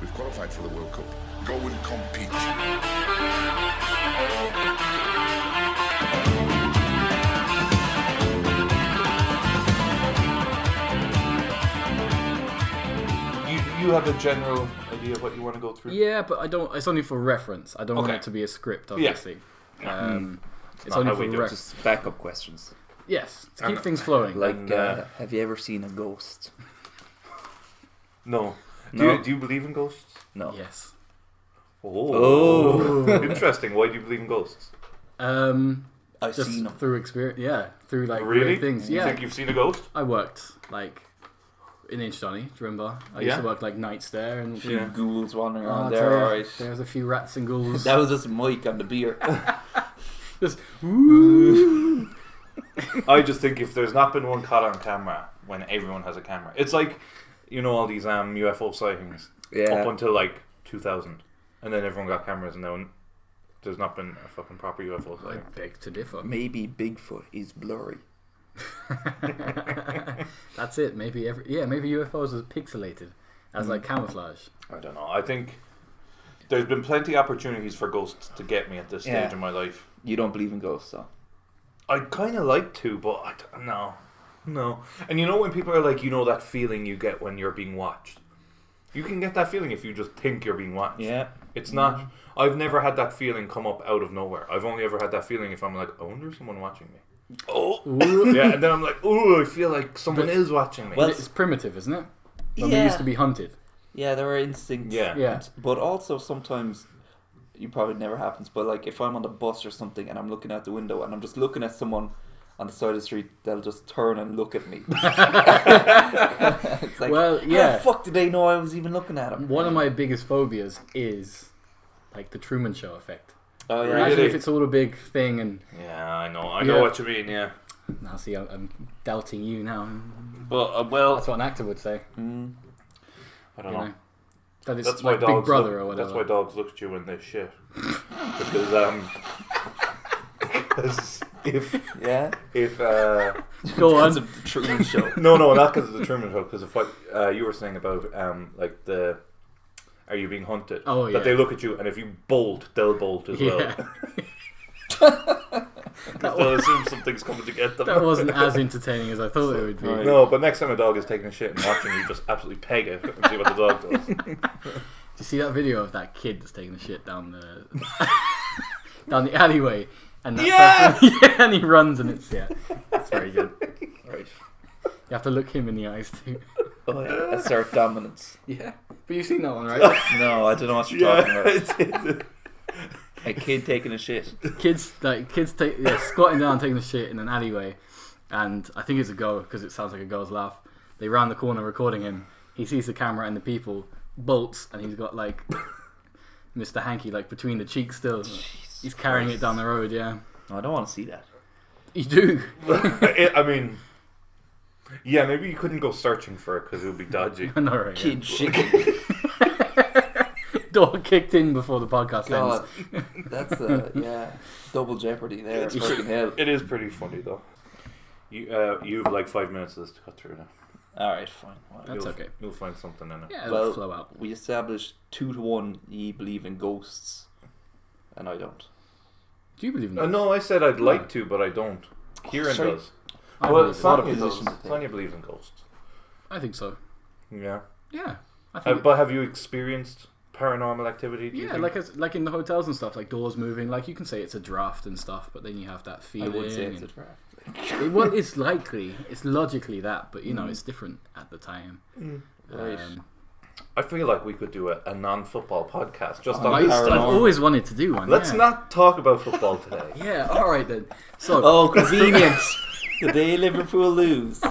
We've qualified for the World Cup. Go and compete. You have a general idea of what you want to go through? Yeah, but I don't. It's only for reference. I don't want it to be a script, obviously. It's only for reference. Just backup questions. Yes, to keep things flowing. Like, have you ever seen a ghost? No. No. Do you believe in ghosts? No. Yes. Oh. Interesting. Why do you believe in ghosts? I've Just seen them. through experience. Yeah, through like Really? weird things. You Yeah. think you've seen a ghost? I worked like in Inch Donny, do you remember? I used to work like nights there, and Few ghouls wandering around I'll there, tell you, alright. There's a few rats and ghouls. That was just Mike on the beer. Just, I just think if there's not been one caught on camera when everyone has a camera, it's like, you know, all these UFO sightings up until like 2000, and then everyone got cameras, and then there's not been a fucking proper UFO I sighting. beg to differ. Maybe Bigfoot is blurry. That's it. Maybe UFOs are pixelated as like camouflage. I don't know. I think there's been plenty of opportunities for ghosts to get me at this stage in my life. You don't believe in ghosts, though? I'd kind of like to, but I don't know. No. And you know when people are like, you know that feeling you get when you're being watched? You can get that feeling if you just think you're being watched. Yeah. It's not... I've never had that feeling come up out of nowhere. I've only ever had that feeling if I'm like, I wonder if someone watching me. Oh! Yeah, and then I'm like, oh, I feel like someone is watching me. Well, it's primitive, isn't it? When we used to be hunted. Yeah, there are instincts. Yeah. But also sometimes, it probably never happens, but like if I'm on the bus or something and I'm looking out the window and I'm just looking at someone on the side of the street, they'll just turn and look at me. It's like, well, yeah. How the fuck did they know I was even looking at them? One of my biggest phobias is like the Truman Show effect. Oh yeah. Imagine Really? if it's all a big thing and... Yeah, I know. I know what you mean, yeah. Now see, I'm doubting you now. But, well... That's what an actor would say. I don't know. That it's That's like why Big dogs Brother or whatever. That's why dogs look at you when they shit. Because if Go on. Because of the Truman Show. no, not because of the Truman Show. Because of what you were saying about like the are you being hunted? Oh yeah. That they look at you, and if you bolt, they'll bolt as well. They'll assume something's coming to get them. That wasn't as entertaining as I thought it would be. No, but next time a dog is taking a shit and watching you, just absolutely peg it and see what the dog does. Did you see that video of that kid that's taking the shit down the down the alleyway? And that person, and he runs and it's very good. Right. You have to look him in the eyes too. Oh yeah. Assert dominance. Yeah, but you've seen that one, right? No, I don't know what you're talking about. A kid taking a shit. Kids squatting down taking the shit in an alleyway, and I think it's a girl because it sounds like a girl's laugh. They round the corner recording him. He sees the camera and the people, bolts, and he's got like Mr. Hanky like between the cheeks still. He's carrying it down the road. Yeah, No, I don't want to see that. you do. I mean, yeah, maybe you couldn't go searching for it because it would be dodgy. I know, right? Kid shit. Door kicked in before the podcast God, ends. that's double jeopardy there. It's Fucking hell. It is pretty funny though. You have like 5 minutes of this to cut through now. Alright, fine. That's You'll- okay. You'll find something in it. Yeah, it'll Well, flow out. we established 2-1 ye believe in ghosts, and I don't. Do you believe in that? No, I said I'd like to, but I don't. Kieran sorry. does. I Well, believe- not a Sonia position does. to take. Sonia believes in ghosts. I think so. Yeah. Yeah, I think. But have you experienced paranormal activity? Do you Yeah, think? like in the hotels and stuff, like doors moving. Like you can say it's a draft and stuff, but then you have that I feeling. would say it's a and- draft. Well, it's likely, it's logically that, but you know, it's different at the time. Right. I feel like we could do a non-football podcast just Oh, on this I've stuff. always wanted to do one. Let's yeah. not talk about football today. Yeah, all right then. So Oh, convenience. Today Liverpool lose.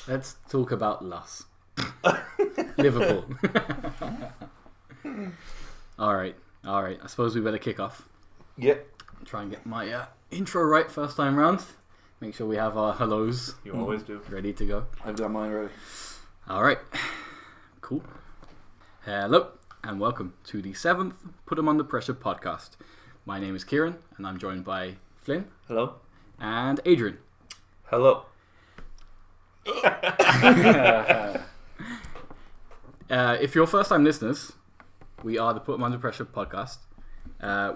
let's talk about loss. Liverpool. All right. I suppose we better kick off. Yeah, Try and get my intro right first time round. Make sure we have our hellos you always do. ready to go. I've got mine ready. All right. Cool. Hello and welcome to the 7th Put 'em Under Pressure podcast. My name is Kieran and I'm joined by Flynn Hello? and Adrian. Hello. If you're first-time listeners, we are the Put 'em Under Pressure podcast.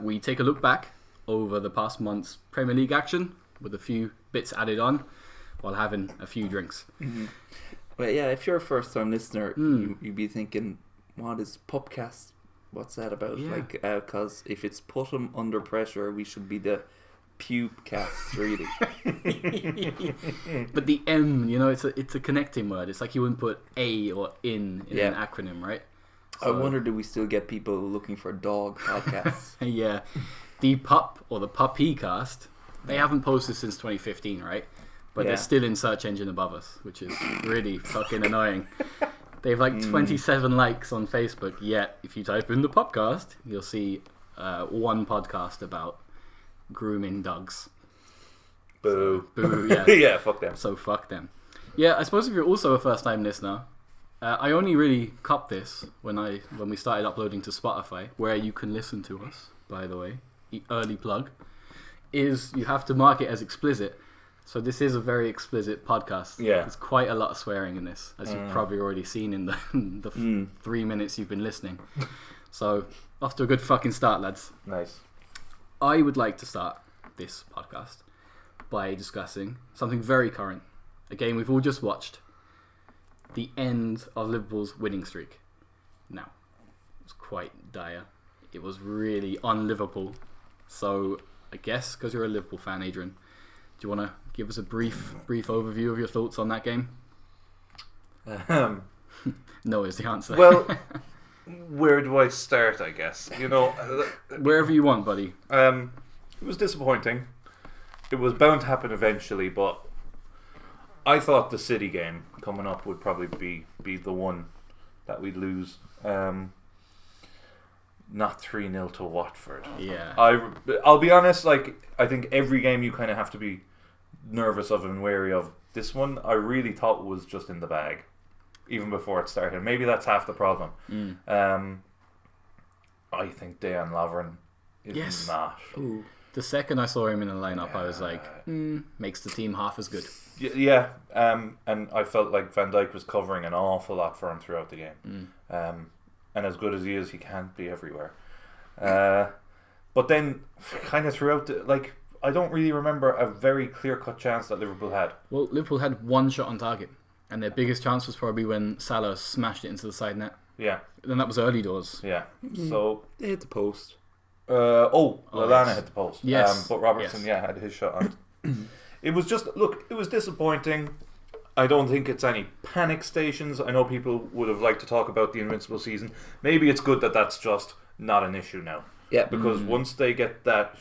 We take a look back over the past month's Premier League action with a few bits added on while having a few drinks. Mm-hmm. Well, yeah, if you're a first-time listener, you'd be thinking, what is PUPcast? What's that about? Yeah. Like, because if it's Put 'em Under Pressure, we should be the PUPcast, really. But the M, it's a connecting word. It's like you wouldn't put A or in an acronym, right? I wonder, do we still get people looking for dog podcasts? Yeah. The PUP or the PUPcast, they haven't posted since 2015, right? But they're still in search engine above us, which is really fucking annoying. They have like 27 likes on Facebook, yet if you type in the PUPcast, you'll see one podcast about grooming dogs. Boo. Boo, yeah. Yeah, fuck them. So fuck them. Yeah, I suppose if you're also a first time listener, I only really copped this when we started uploading to Spotify, where you can listen to us, by the way. The early plug is you have to mark it as explicit. So this is a very explicit podcast. Yeah. There's quite a lot of swearing in this, as you've probably already seen in the 3 minutes you've been listening. So off to a good fucking start, lads. Nice. I would like to start this podcast by discussing something very current. A game we've all just watched. The end of Liverpool's winning streak. Now, it was quite dire. It was really un-Liverpool. So, I guess, because you're a Liverpool fan, Adrian, do you want to give us a brief overview of your thoughts on that game? No is the answer. Well, where do I start, I guess? Wherever you want, buddy. It was disappointing. It was bound to happen eventually, but I thought the City game coming up would probably be the one that we'd lose. Not 3-0 to Watford. Yeah. I'll be honest, I think every game you kind of have to be nervous of and wary of. This one I really thought was just in the bag, even before it started. Maybe that's half the problem. I think Dejan Lovren is not. Ooh. The second I saw him in the lineup, I was like, makes the team half as good. Yeah, and I felt like Van Dijk was covering an awful lot for him throughout the game. And as good as he is, he can't be everywhere. But then, kind of throughout, I don't really remember a very clear-cut chance that Liverpool had. Well, Liverpool had one shot on target, and their biggest chance was probably when Salah smashed it into the side net. Yeah. And that was early doors. Yeah. So They hit the post. Lallana hit the post. Yes. But Robertson, had his shot on. It was just, it was disappointing. I don't think it's any panic stations. I know people would have liked to talk about the Invincible season. Maybe it's good that that's just not an issue now. Yeah. Because once they get that,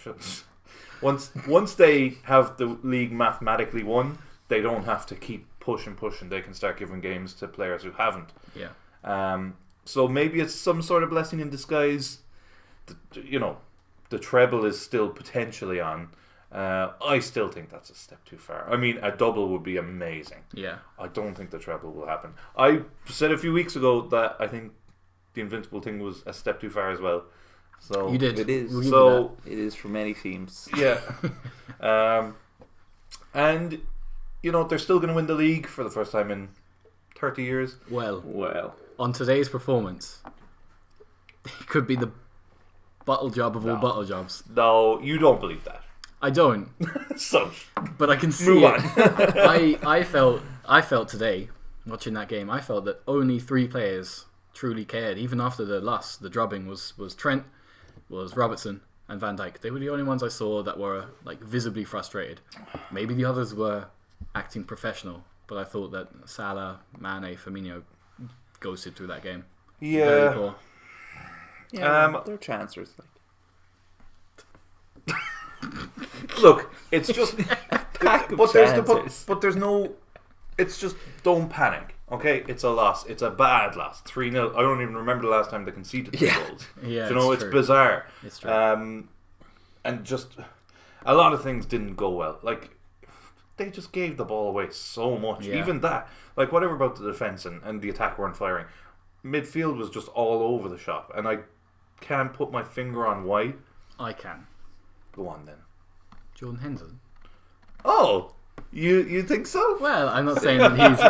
once they have the league mathematically won, they don't have to keep pushing. They can start giving games to players who haven't. Yeah. So maybe it's some sort of blessing in disguise. The treble is still potentially on. I still think that's a step too far. I mean, a double would be amazing. Yeah. I don't think the treble will happen. I said a few weeks ago that I think the Invincible thing was a step too far as well. So You did. It is. We'll It is for many teams. yeah. And they're still going to win the league for the first time in 30 years. Well, on today's performance, it could be the bottle job of all bottle jobs. No, you don't believe that. I don't, So but I can see move it. on. I felt today, watching that game, I felt that only 3 players truly cared. Even after the loss, the drubbing was Trent, was Robertson, and Van Dijk. They were the only ones I saw that were visibly frustrated. Maybe the others were acting professional, but I thought that Salah, Mane, Firmino ghosted through that game. Very Yeah. poor. Yeah, they're chancers. Look, it's just. Pack of but chances. there's no. It's just don't panic. Okay, it's a loss. It's a bad loss. 3-0. I don't even remember the last time they conceded 3 goals. Yeah, It's true. bizarre. It's true. And just a lot of things didn't go well. They just gave the ball away so much. Yeah. Even that, whatever about the defense and the attack weren't firing. Midfield was just all over the shop, and I can't put my finger on why. I can. Go on then. Jordan Henderson. Oh, You think so? Well, I'm not saying that he's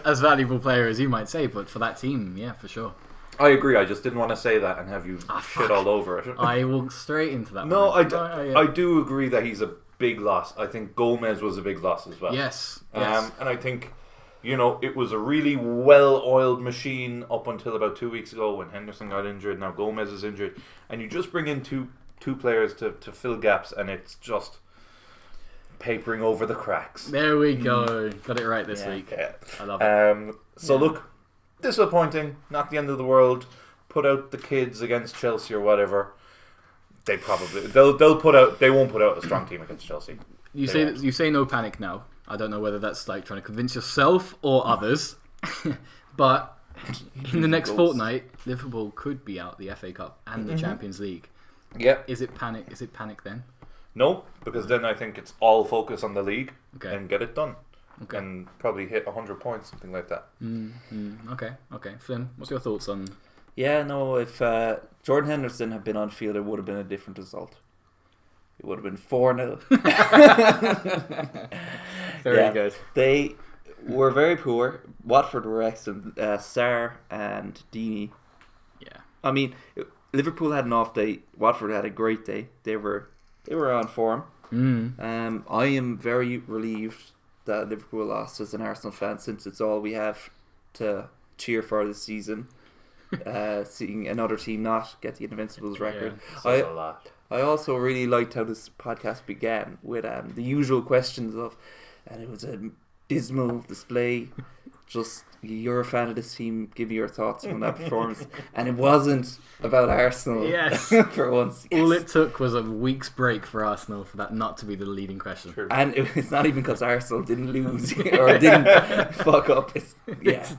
as valuable player as you might say, but for that team, yeah, for sure. I agree. I just didn't want to say that and have you shit all over it. I walked straight into that. No, one. I do agree that he's a big loss. I think Gomez was a big loss as well. Yes. And I think, it was a really well-oiled machine up until about 2 weeks ago when Henderson got injured. Now Gomez is injured, and you just bring in two players to fill gaps, and it's just papering over the cracks. There we go. Got it right this week. Yeah. I love it. Look, disappointing. Not the end of the world. Put out the kids against Chelsea or whatever. They won't put out a strong team against Chelsea. You say no panic now. I don't know whether that's like trying to convince yourself or others, but in the next fortnight, Liverpool could be out the FA Cup and the Champions League. Yeah. Is it panic? Is it panic then? No, because then I think it's all focus on the league and get it done. Okay. And probably hit 100 points, something like that. Okay. Flynn, what's your thoughts on... Yeah, no, if Jordan Henderson had been on field, it would have been a different result. It would have been 4-0. Very good. They were very poor. Watford were excellent. Sarr and Deeney. Yeah. I mean, Liverpool had an off day. Watford had a great day. They were on form. I am very relieved that Liverpool lost as an Arsenal fan, since it's all we have to cheer for this season. Seeing another team not get the Invincibles record. A lot. I also really liked how this podcast began with the usual questions of, and it was a dismal display. Just, you're a fan of this team, give me your thoughts on that performance. And it wasn't about Arsenal. Yes. For once. Yes. All it took was a week's break for Arsenal for that not to be the leading question. True. And it's not even because Arsenal didn't lose or didn't fuck up. It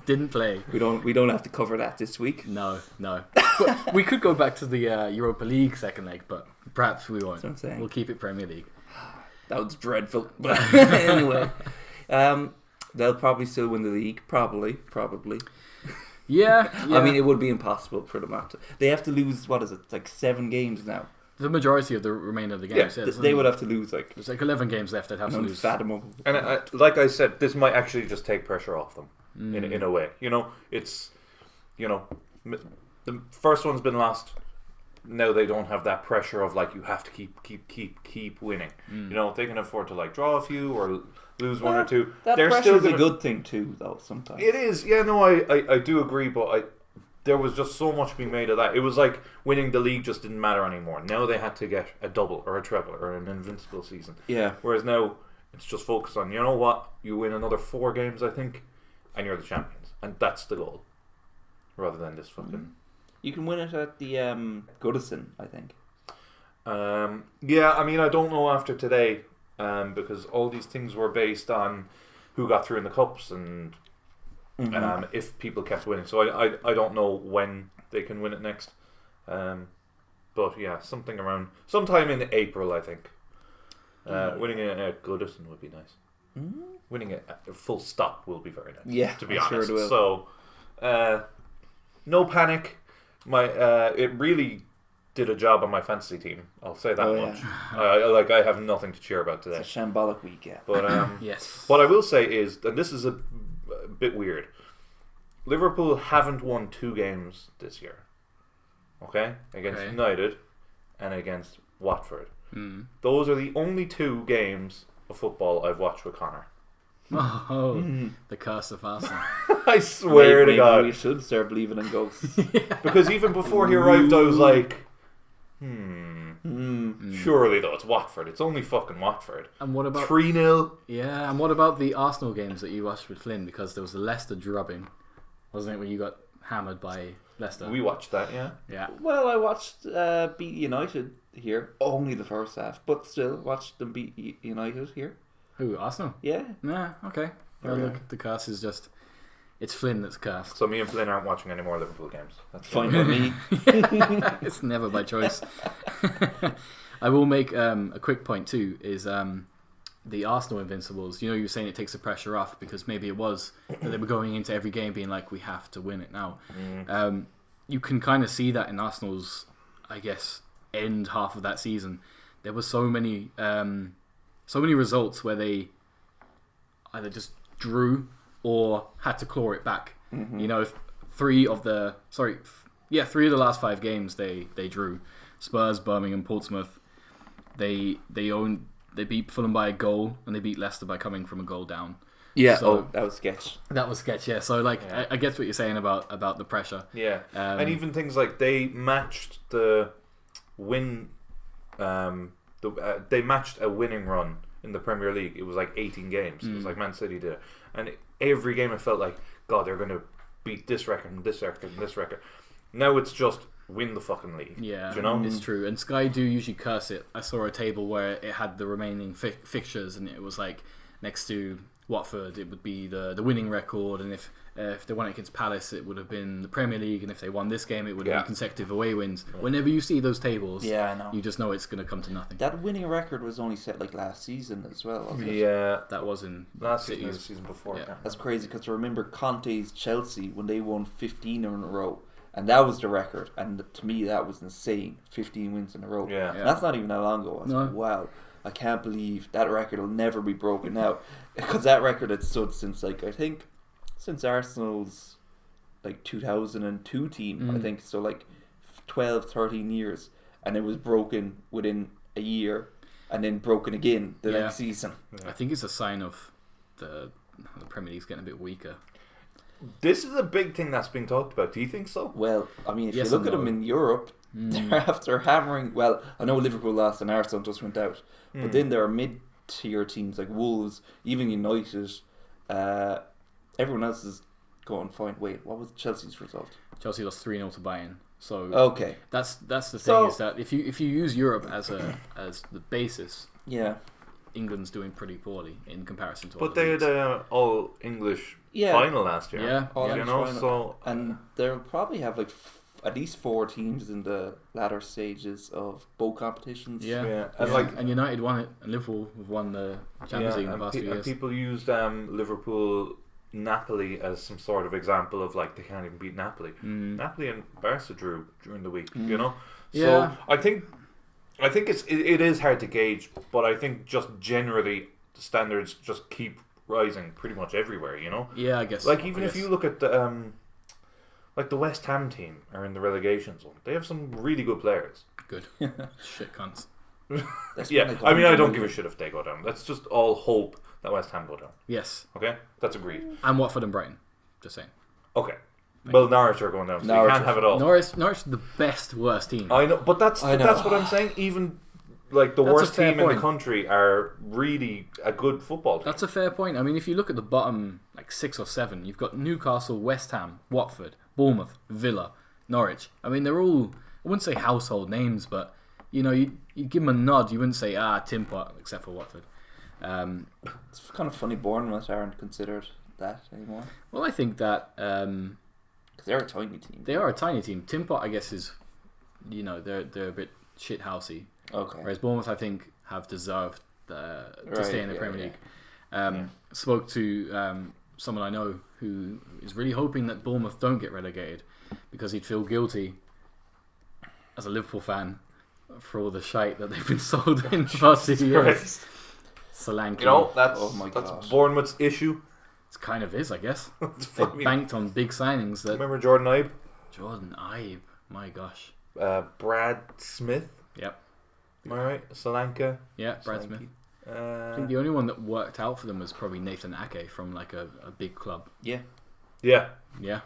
didn't play. We don't have to cover that this week. No. But we could go back to the Europa League second leg, but perhaps we won't. That's what I'm saying. We'll keep it Premier League. That was dreadful. But anyway, they'll probably still win the league. Probably. Yeah. I mean, it would be impossible for them not to. They have to lose, what is it, like 7 games now? The majority of the remainder of the games. Yeah, they would have to lose like... There's like 11 games left they'd have to lose. And like I said, this might actually just take pressure off them in a way. It's... the first one's been lost. Now they don't have that pressure of like, you have to keep winning. They can afford to like draw a few or lose one or two. That pressure is a good thing too, though. Sometimes it is. Yeah, no, I do agree, but there was just so much being made of that. It was like winning the league just didn't matter anymore. Now they had to get a double or a treble or an invincible season. Yeah. Whereas now it's just focused on, you know what, you win another 4 games, I think, and you're the champions, and that's the goal, rather than this fucking. You can win it at the Goodison, I think. Yeah, I mean, I don't know after today, because all these things were based on who got through in the cups and if people kept winning. So I don't know when they can win it next. But yeah, sometime in April, I think. Winning it at Goodison would be nice. Winning it at full stop will be very nice. Yeah, to be I'm honest. Sure it will. So, no panic. It really did a job on my fantasy team. I'll say that much. I have nothing to cheer about today. It's a shambolic week, yeah. But yes. What I will say is, and this is a bit weird, Liverpool haven't won 2 games this year. Okay? Against United and against Watford. Those are the only 2 games of football I've watched with Connor. The curse of Arsenal. I swear to God. We should start believing in ghosts. Because even before he arrived, I was like, surely though, it's Watford. It's only fucking Watford. And what about 3-0? Yeah, and what about the Arsenal games that you watched with Flynn? Because there was a Leicester drubbing, wasn't it, when you got hammered by Leicester? We watched that, yeah. Yeah. Well, I watched beat United here, only the first half, but still watched them beat United here. Who, Arsenal? Yeah. Nah, okay. Well, look, the curse is just... It's Flynn that's cursed. So me and Flynn aren't watching any more Liverpool games. That's fine by me. It's never by choice. I will make a quick point too, is the Arsenal Invincibles. You were saying it takes the pressure off because maybe it was that they were going into every game being like, we have to win it now. You can kind of see that in Arsenal's, I guess, end half of that season. There were so many results where they either just drew or had to claw it back. You know, if three of the last 5 games they drew. Spurs, Birmingham, Portsmouth. They beat Fulham by a goal, and they beat Leicester by coming from a goal down. Yeah, So- that was sketch. That was sketch, yeah. So I get what you're saying about the pressure. Yeah, and even things like they matched the win. They matched a winning run in the Premier League. It was like 18 games. It was like Man City did, and every game it felt like, God, they're going to beat this record and this record and this record. Now it's just win the fucking league. Yeah, do you know? it's true. And Sky do usually curse it. I saw a table where it had the remaining fixtures, and it was like next to Watford, it would be the winning record, and if they won it against Palace, it would have been the Premier League, and if they won this game, it would have been consecutive away wins. Whenever you see those tables, I know. you just know it's going to come to nothing. That winning record was only set like last season as well, wasn't it? Yeah, That was in last season, City's- the season before. Yeah. That's crazy because I remember Conte's Chelsea when they won 15 in a row, and that was the record. And to me, that was insane. 15 wins in a row. Yeah. And that's not even that long ago. I was No. like, wow, I can't believe that record will never be broken now, because that record had stood since I think since Arsenal's 2002 team. I think so, 12, 13 years, and it was broken within a year, and then broken again the next season. I think it's a sign of the Premier League's getting a bit weaker. This is a big thing that's being talked about. Do you think so? Well, I mean, if Yes you look and at them no. in Europe, they're after hammering. Well, I know Liverpool lost and Arsenal just went out, but then there are mid-tier teams like Wolves, even United. Everyone else is going fine. Wait, what was Chelsea's result? Chelsea lost 3-0 to Bayern. So Okay, that's the thing, So- is that if you use Europe as the basis, yeah, England's doing pretty poorly in comparison to But other they leagues. had an all English Yeah. final last year. Yeah. All you English know. final. So and they'll probably have at least 4 teams in the latter stages of both competitions. Yeah. yeah, and and United won it, and Liverpool have won the Champions League in the past few and years. people used Liverpool, Napoli as some sort of example of they can't even beat Napoli. Napoli and Barca drew during the week. You know. Yeah. So I think it is hard to gauge, but I think just generally the standards just keep rising pretty much everywhere. You know. Yeah, I guess. Even if you look at the the West Ham team are in the relegation zone. They have some really good players. Good. Shit cunts. That's Yeah, been, I mean, I don't 100 give a shit if they go down. Let's just all hope that West Ham go down. Yes. Okay, that's agreed. And Watford and Brighton. Just saying. Okay, well, Norwich are going down, so Norwich you can't are- have it all. Norwich is the best worst team. I know, but that's I know. that's what I'm saying. Even the That's a worst fair team in point. the country are really a good football team. That's a fair point. I mean, if you look at the bottom 6 or 7, you've got Newcastle, West Ham, Watford, Bournemouth, Villa, Norwich. I mean, they're all, I wouldn't say household names, but you'd give them a nod. You wouldn't say Tim Pot, except for Watford. It's kind of funny Bournemouth aren't considered that anymore, Well, I think that because they're a tiny team. they are a tiny team. Tim Pot, I guess, is they're a bit shithousey. Okay. Whereas Bournemouth, I think, have deserved to Right, stay in the yeah, Premier yeah. League. Spoke to someone I know who is really hoping that Bournemouth don't get relegated because he'd feel guilty as a Liverpool fan for all the shite that they've been sold in the past few years. Solanke. You know, that's Oh my that's gosh. Bournemouth's issue. It kind of is, I guess. It's They funny. banked on big signings that Remember Jordan Ibe, Jordan Ibe, my gosh. Brad Smith. Yep. Am I right? Solanke. Yeah, Brad Solanke. Smith. I think the only one that worked out for them was probably Nathan Ake from a big club. Yeah. Yeah. Yeah.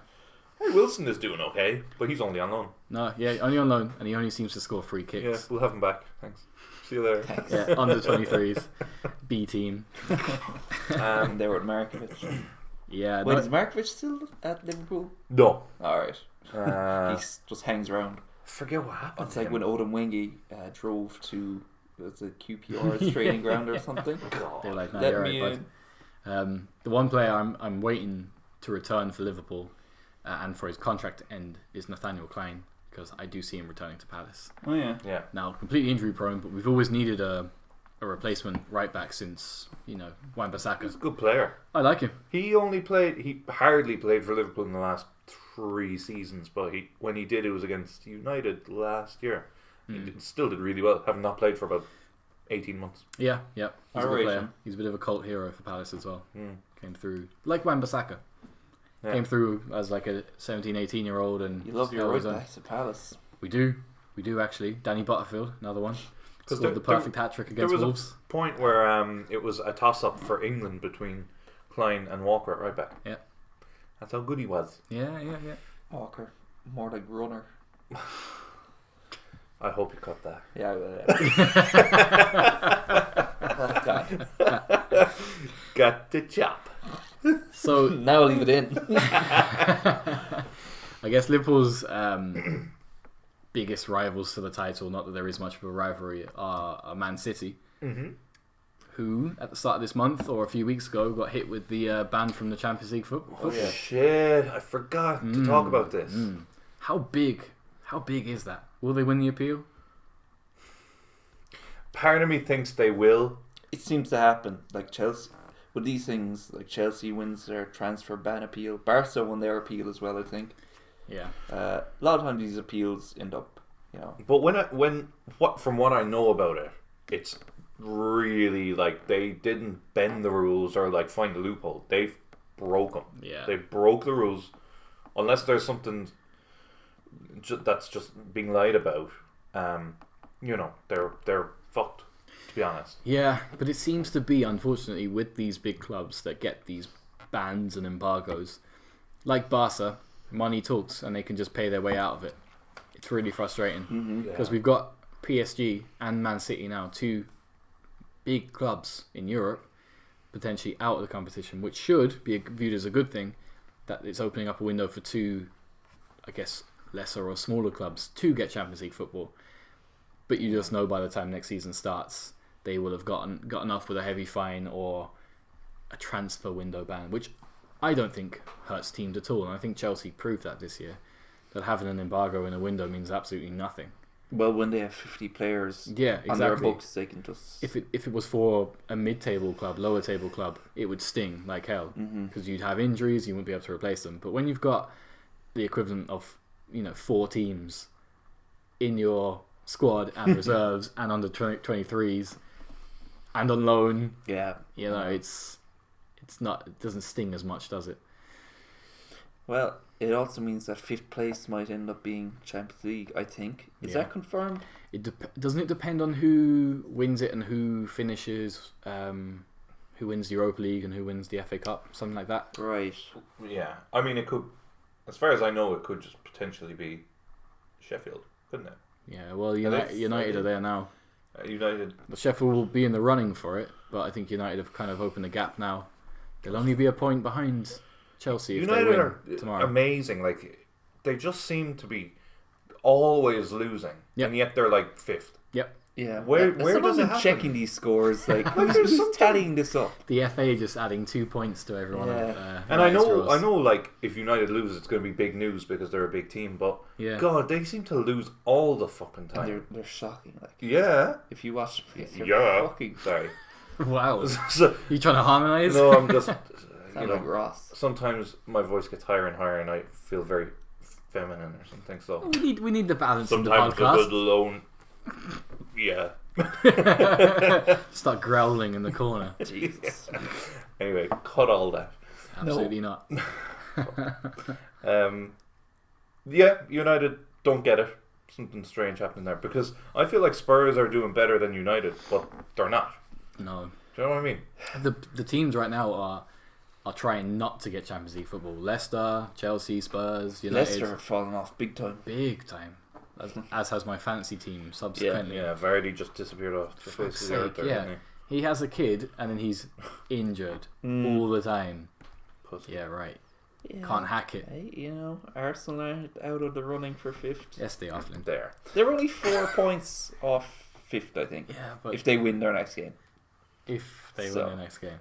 Hey, Wilson is doing okay, but he's only on loan. No, yeah, only on loan, and he only seems to score free Yeah, kicks. we'll have him back. Thanks. See you later. Yeah, under 23s, B team. And they were at Markovic. Yeah, Wait, no- is Markovic still at Liverpool? No. Alright. Uh, He just hangs around. forget what happened. It's like when Odin Wengi drove to the QPR's training ground or something. they're like, no, Let you're me right, bud. The one player I'm waiting to return for Liverpool and for his contract to end is Nathaniel Klein, because I do see him returning to Palace. Oh yeah. Yeah. Now, completely injury prone, but we've always needed a replacement right back since He's Wan-Bissaka. a good player. I like him. He hardly played for Liverpool in the last 3 seasons, but when he did, it was against United last year. He still did really well, having not played for about 18 months. Yeah. He's a good Alright. player. He's a bit of a cult hero for Palace as well. Mm. Came through like Wan-Bissaka. Yeah. Came through as like a 17, 18-year-old, and You love your always right on. backs at Palace. We do actually. Danny Butterfield, another one. Scored there- the perfect hat trick against there was Wolves. a point where it was a toss-up for England between Klein and Walker at right back. Yeah. That's how good he was. Yeah. Walker, more like runner. I hope you cut that. Yeah, that guy. Got the chop. So Now I'll leave it in. I guess Liverpool's biggest rivals for the title, not that there is much of a rivalry, are Man City, who at the start of this month or a few weeks ago got hit with the ban from the Champions League football. Oh shit! I forgot to talk about this. How big is that? Will they win the appeal? Part of me thinks they will. It seems to happen. Like Chelsea, with these things, like Chelsea wins their transfer ban appeal. Barca won their appeal as well, I think. Yeah. A lot of times these appeals end up, But from what I know about it, it's really like they didn't bend the rules or like find a loophole. They broke them. Yeah. They broke the rules, unless there's something that's just being lied about. They're fucked. To be honest. Yeah, but it seems to be, unfortunately, with these big clubs that get these bans and embargoes, like Barca, money talks and they can just pay their way out of it. It's really frustrating because we've got PSG and Man City now, two big clubs in Europe, potentially out of the competition, which should be viewed as a good thing, that it's opening up a window for two, I guess, lesser or smaller clubs to get Champions League football. But you just know by the time next season starts, they will have gotten off with a heavy fine or a transfer window ban, which I don't think hurts teams at all. And I think Chelsea proved that this year, that having an embargo in a window means absolutely nothing. well, when they have 50 players Yeah, on their exactly. books, they can just... If it was for a mid-table club, lower table club, it would sting like hell because you'd have injuries, you wouldn't be able to replace them. But when you've got the equivalent of 4 teams in your squad and reserves and under 23s and on loan, Yeah. it's not, it doesn't sting as much, does it? Well, it also means that 5th place might end up being Champions League, I think. Is that confirmed? Doesn't it depend on who wins it and who finishes, who wins the Europa League and who wins the FA Cup, something like that? Right. Yeah, I mean, it could, as far as I know, it could just potentially be Sheffield, couldn't it? Yeah, well, United are there now. United. But Sheffield will be in the running for it, but I think United have kind of opened the gap now. They'll only be a point behind Chelsea if United they win are tomorrow. amazing. Like, they just seem to be always losing, and yet they're like 5th. Yep. Yeah. Where Someone's does it been happen? checking these scores? Like, there's who's something- tallying this up? The FA just adding 2 points to everyone. Yeah. And I United's draws. know, like, if United lose, it's going to be big news because they're a big team. But Yeah. God, they seem to lose all the fucking And time. they're shocking. Like, Yeah. if you watch them, they're Yeah. fucking... Sorry. Wow. So, You trying to harmonise? no, I'm just. Sound like Ross. Sometimes my voice gets higher and higher, and I feel very feminine or something. So We need the balance in the sometimes a podcast. good alone. Yeah. Start growling in the corner. Jesus. Anyway, cut all that. Absolutely not. Yeah, United don't get it. Something strange happening there because I feel like Spurs are doing better than United, but they're not. No. Do you know what I mean? The teams right now are trying not to get Champions League football. Leicester, Chelsea, Spurs, United. Leicester have fallen off big time. Big time. As has my fantasy team subsequently. Yeah, Vardy just disappeared off the For face fuck's of the earth sake, there, yeah. didn't He has a kid and then he's injured all the time. he? Pussy. Yeah, right. Yeah. Can't hack it. Hey, Arsenal are out of the running for 5th. Yes, they are, Flynn. There. They're only 4 points off 5th, I think. Yeah, but If they win their next game. if they So- win the next game.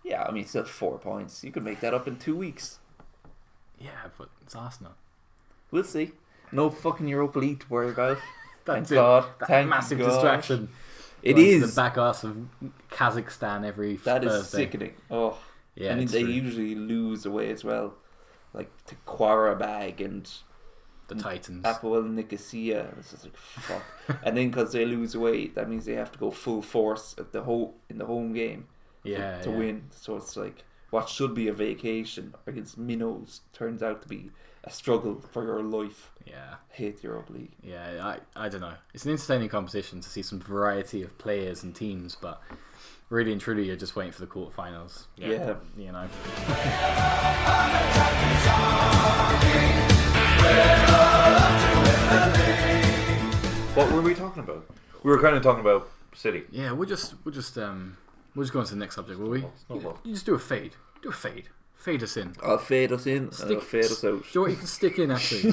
Yeah, I mean, still 4 points. You could make that up in 2 weeks. Yeah, but it's Arsenal. We'll see. No fucking Europa League to worry about. Thank That's it. God. That Thank massive God. distraction. It Going to is. the back arse of Kazakhstan every That is Thursday. sickening. Oh, Yeah, and it's they true. usually lose away as well. Like to Quarabag and the Titans. Apoel Nicosia. And it's just like, fuck. And then because they lose away, that means they have to go full force in the home game to win. So it's like, what should be a vacation against minnows turns out to be a struggle for your life. Yeah. Hate the Europa League. Yeah, I don't know. It's an entertaining competition to see some variety of players and teams, but really and truly, you're just waiting for the quarterfinals. Yeah. You know. What were we talking about? We were kind of talking about City. Yeah, we'll just go on to the next subject, will we? Snowball. You just do a fade. Do a fade. Fade us in. I'll fade us in and I'll fade us out. Do you know what you can stick in, actually?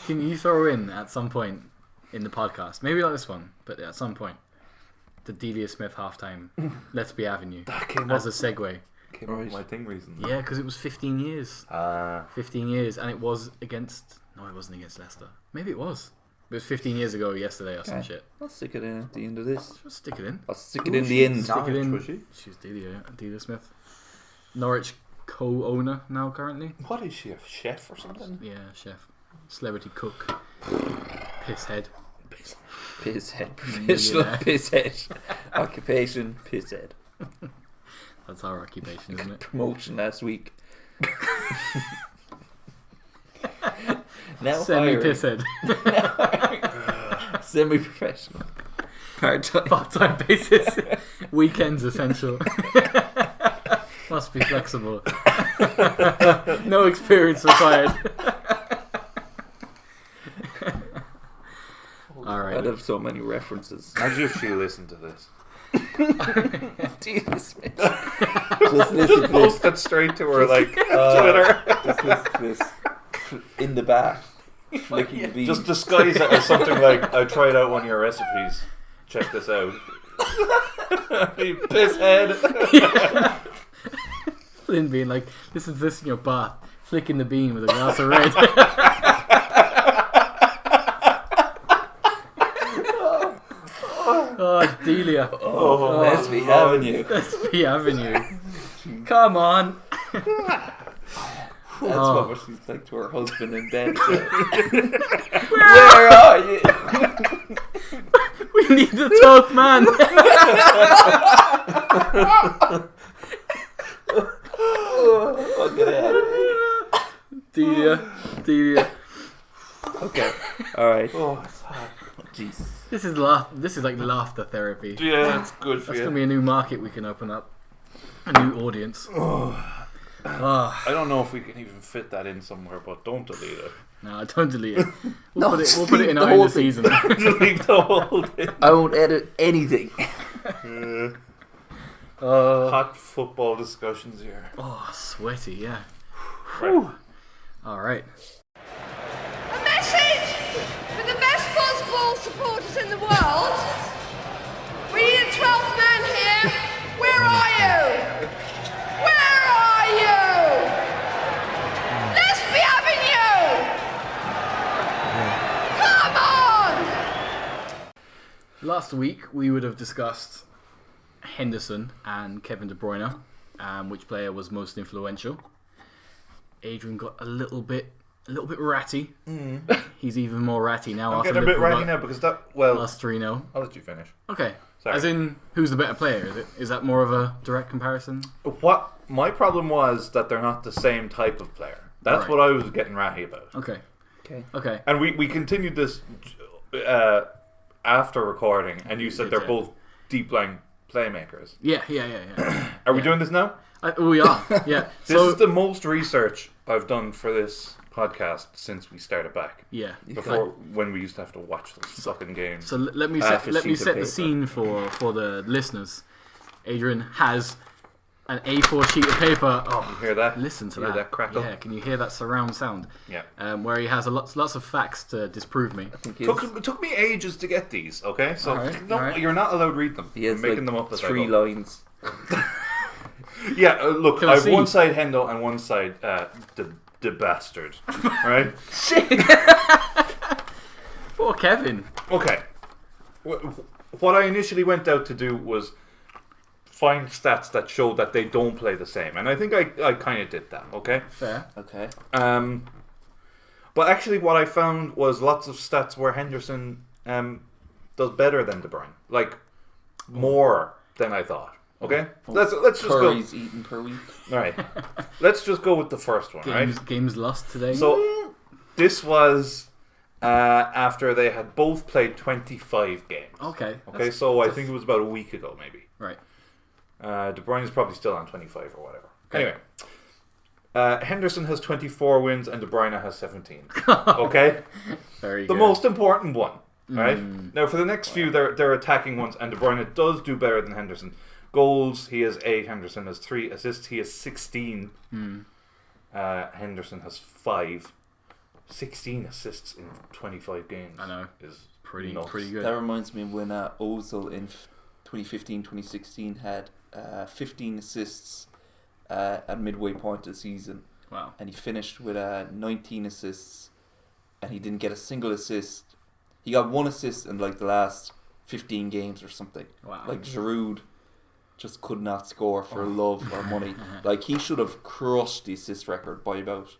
Can you throw in at some point in the podcast, maybe not this one, but at some point, the Delia Smith halftime Let's Be Avenue That came as up. a segue? Came up with my thing recently. Yeah, because it was 15 years. 15 years, and it was against... No, it wasn't against Leicester. Maybe it was. It was 15 years ago yesterday or some shit. I'll stick it in at the end of this. Just stick it in. I'll stick it in the end. Stick it in. Was she? She's Delia Smith. Norwich co-owner now currently. What is she, a chef or something? Yeah, chef. Celebrity cook. Piss head. Piss head. Professional piss head. Occupation, piss head. That's our occupation, isn't it? Promotion last week. Now Semi-piss head. Semi-professional. Part-time. Part-time basis. Weekends essential. Must be flexible. No experience required. Alright. I'd have so many references. Imagine if she listened to this. Delia Smith. Just listen to Post this. that straight to her, like, Twitter. Just listen to this. In the bath. Flicking the bean. Just disguise it as something like, I tried out one of your recipes. Check this out. You piss head. Flynn being like, listen to this in your bath. Flicking the bean with a glass of red. Oh, Delia. Oh, let's be having you. Let's be Avenue. Come on. That's what she's like to her husband in bed. Where are you? We need the 12th man. Delia. Okay. Alright. Oh, it's hot. Jeez. This is like laughter therapy. Yeah, that's good for That's you. gonna be a new market we can open up. A new audience. I don't know if we can even fit that in somewhere, but don't delete it. No, don't delete it. No, We'll just put it leave in the our whole end of thing. season. Delete the whole thing. I won't edit anything. Hot football discussions here. Oh, sweaty, yeah. Right. Alright. A message for the best football supporters in the world. We need a 12th man here. Where are you? Where are you? Let's be having you. Come on. Last week we would have discussed Henderson and Kevin De Bruyne, which player was most influential. Adrian got a little bit ratty. He's even more ratty now. I'm after getting a bit Liverpool ratty got now because that. Well, lost 3-0. I'll let you finish. Okay. Sorry. As in, who's the better player? Is that more of a direct comparison? What my problem was that they're not the same type of player. That's Right. what I was getting ratty about. Okay. Okay. And we continued this after recording, and you said they're Yeah. both deep line playmakers. Yeah. Are we doing this now? We are. Yeah. This is the most research I've done for this podcast since we started back. Yeah. Before, when we used to have to watch those fucking games. So let me Half a set sheet the of paper. scene for the listeners. Adrian has an A4 sheet of paper. Oh, You hear that? listen to You hear that. crackle? Yeah, can you hear that surround sound? Yeah. Where he has lots of facts to disprove me. Took me ages to get these, okay? So Alright, no, alright. you're not allowed to read them. He has I'm making like them up as 3 I go. lines. Yeah, look, Can I I have see? one side Hendo and one side the bastard, right? Poor Kevin. Okay. What I initially went out to do was find stats that show that they don't play the same, and I think I kind of did that. Okay. Fair. Okay. But actually, what I found was lots of stats where Henderson does better than De Bruyne, like more than I thought. Okay, let's just go. Curries eaten per week. All right, let's just go with the first one. Games lost today. So this was after they had both played 25 games. Okay. So I think it was about a week ago, maybe. Right. De Bruyne is probably still on 25 or whatever. Anyway, Henderson has 24 wins and De Bruyne has 17. Okay, Very the good. most important one. Right now, for the next few, they're attacking ones, and De Bruyne does do better than Henderson. Goals, he has 8. Henderson has 3. Assists, he has 16. Henderson has 5. 16 assists in 25 games. I know. Is Pretty nuts. good. That reminds me of when Ozil in 2015-2016 had 15 assists at midway point of the season. Wow. And he finished with 19 assists, and he didn't get a single assist. He got 1 assist in like the last 15 games or something. Wow. Like Giroud just could not score for love or money. Like he should have crushed the assist record by about.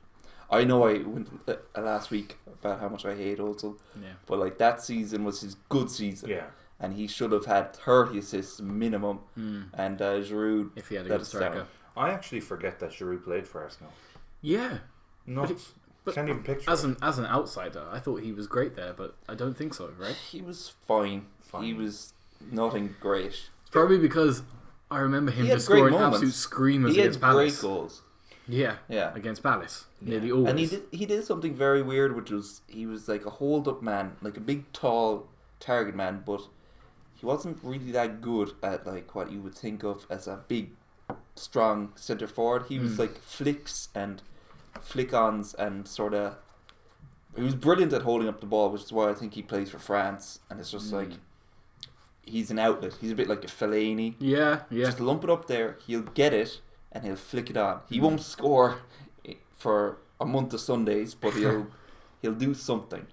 I know I went last week about how much I hate Ozil, but like that season was his good season. Yeah. And he should have had 30 assists minimum. And Giroud, If he had a let good us striker. down. I actually forget that Giroud played for Arsenal. Yeah. Nuts. But Can't even picture as it. an outsider, I thought he was great there, but I don't think so, right? He was fine. He was nothing great. Probably because I remember him He had just great scoring moments. absolute screamers He had against Palace. great goals. Yeah. Yeah. Against Palace. Nearly always. And he did something very weird, which was he was like a hold up man, like a big tall target man, but he wasn't really that good at like what you would think of as a big, strong centre forward. He was like flicks and flick-ons and sort of. He was brilliant at holding up the ball, which is why I think he plays for France. And it's just like he's an outlet. He's a bit like a Fellaini. Yeah. Just lump it up there. He'll get it and he'll flick it on. He won't score for a month of Sundays, but he'll do something.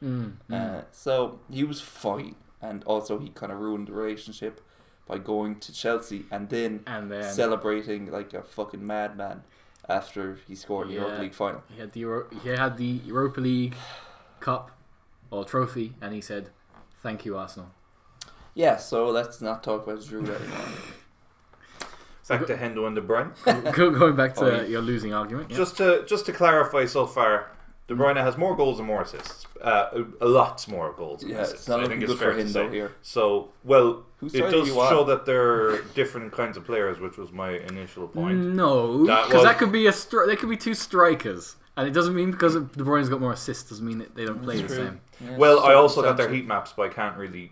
So he was fine, and also he kind of ruined the relationship by going to Chelsea and then celebrating like a fucking madman after he scored the Europa League final. He had the Europa League Cup or trophy, and he said, "Thank you, Arsenal." Yeah, so let's not talk about Giroud anymore. Back to Hendo and De Bruyne. Going back to your losing argument. Yeah. Just to clarify, so far, De Bruyne has more goals and more assists. A lot more goals. And assists. It's not looking good for Hendo here. So, well, Whose it side does are you on? show that they're different kinds of players, which was my initial point. No, because that could be there could be two strikers, and it doesn't mean because De Bruyne's got more assists doesn't mean that they don't play the same. Yeah, Well, I also got circumstantial. their heat maps, but I can't really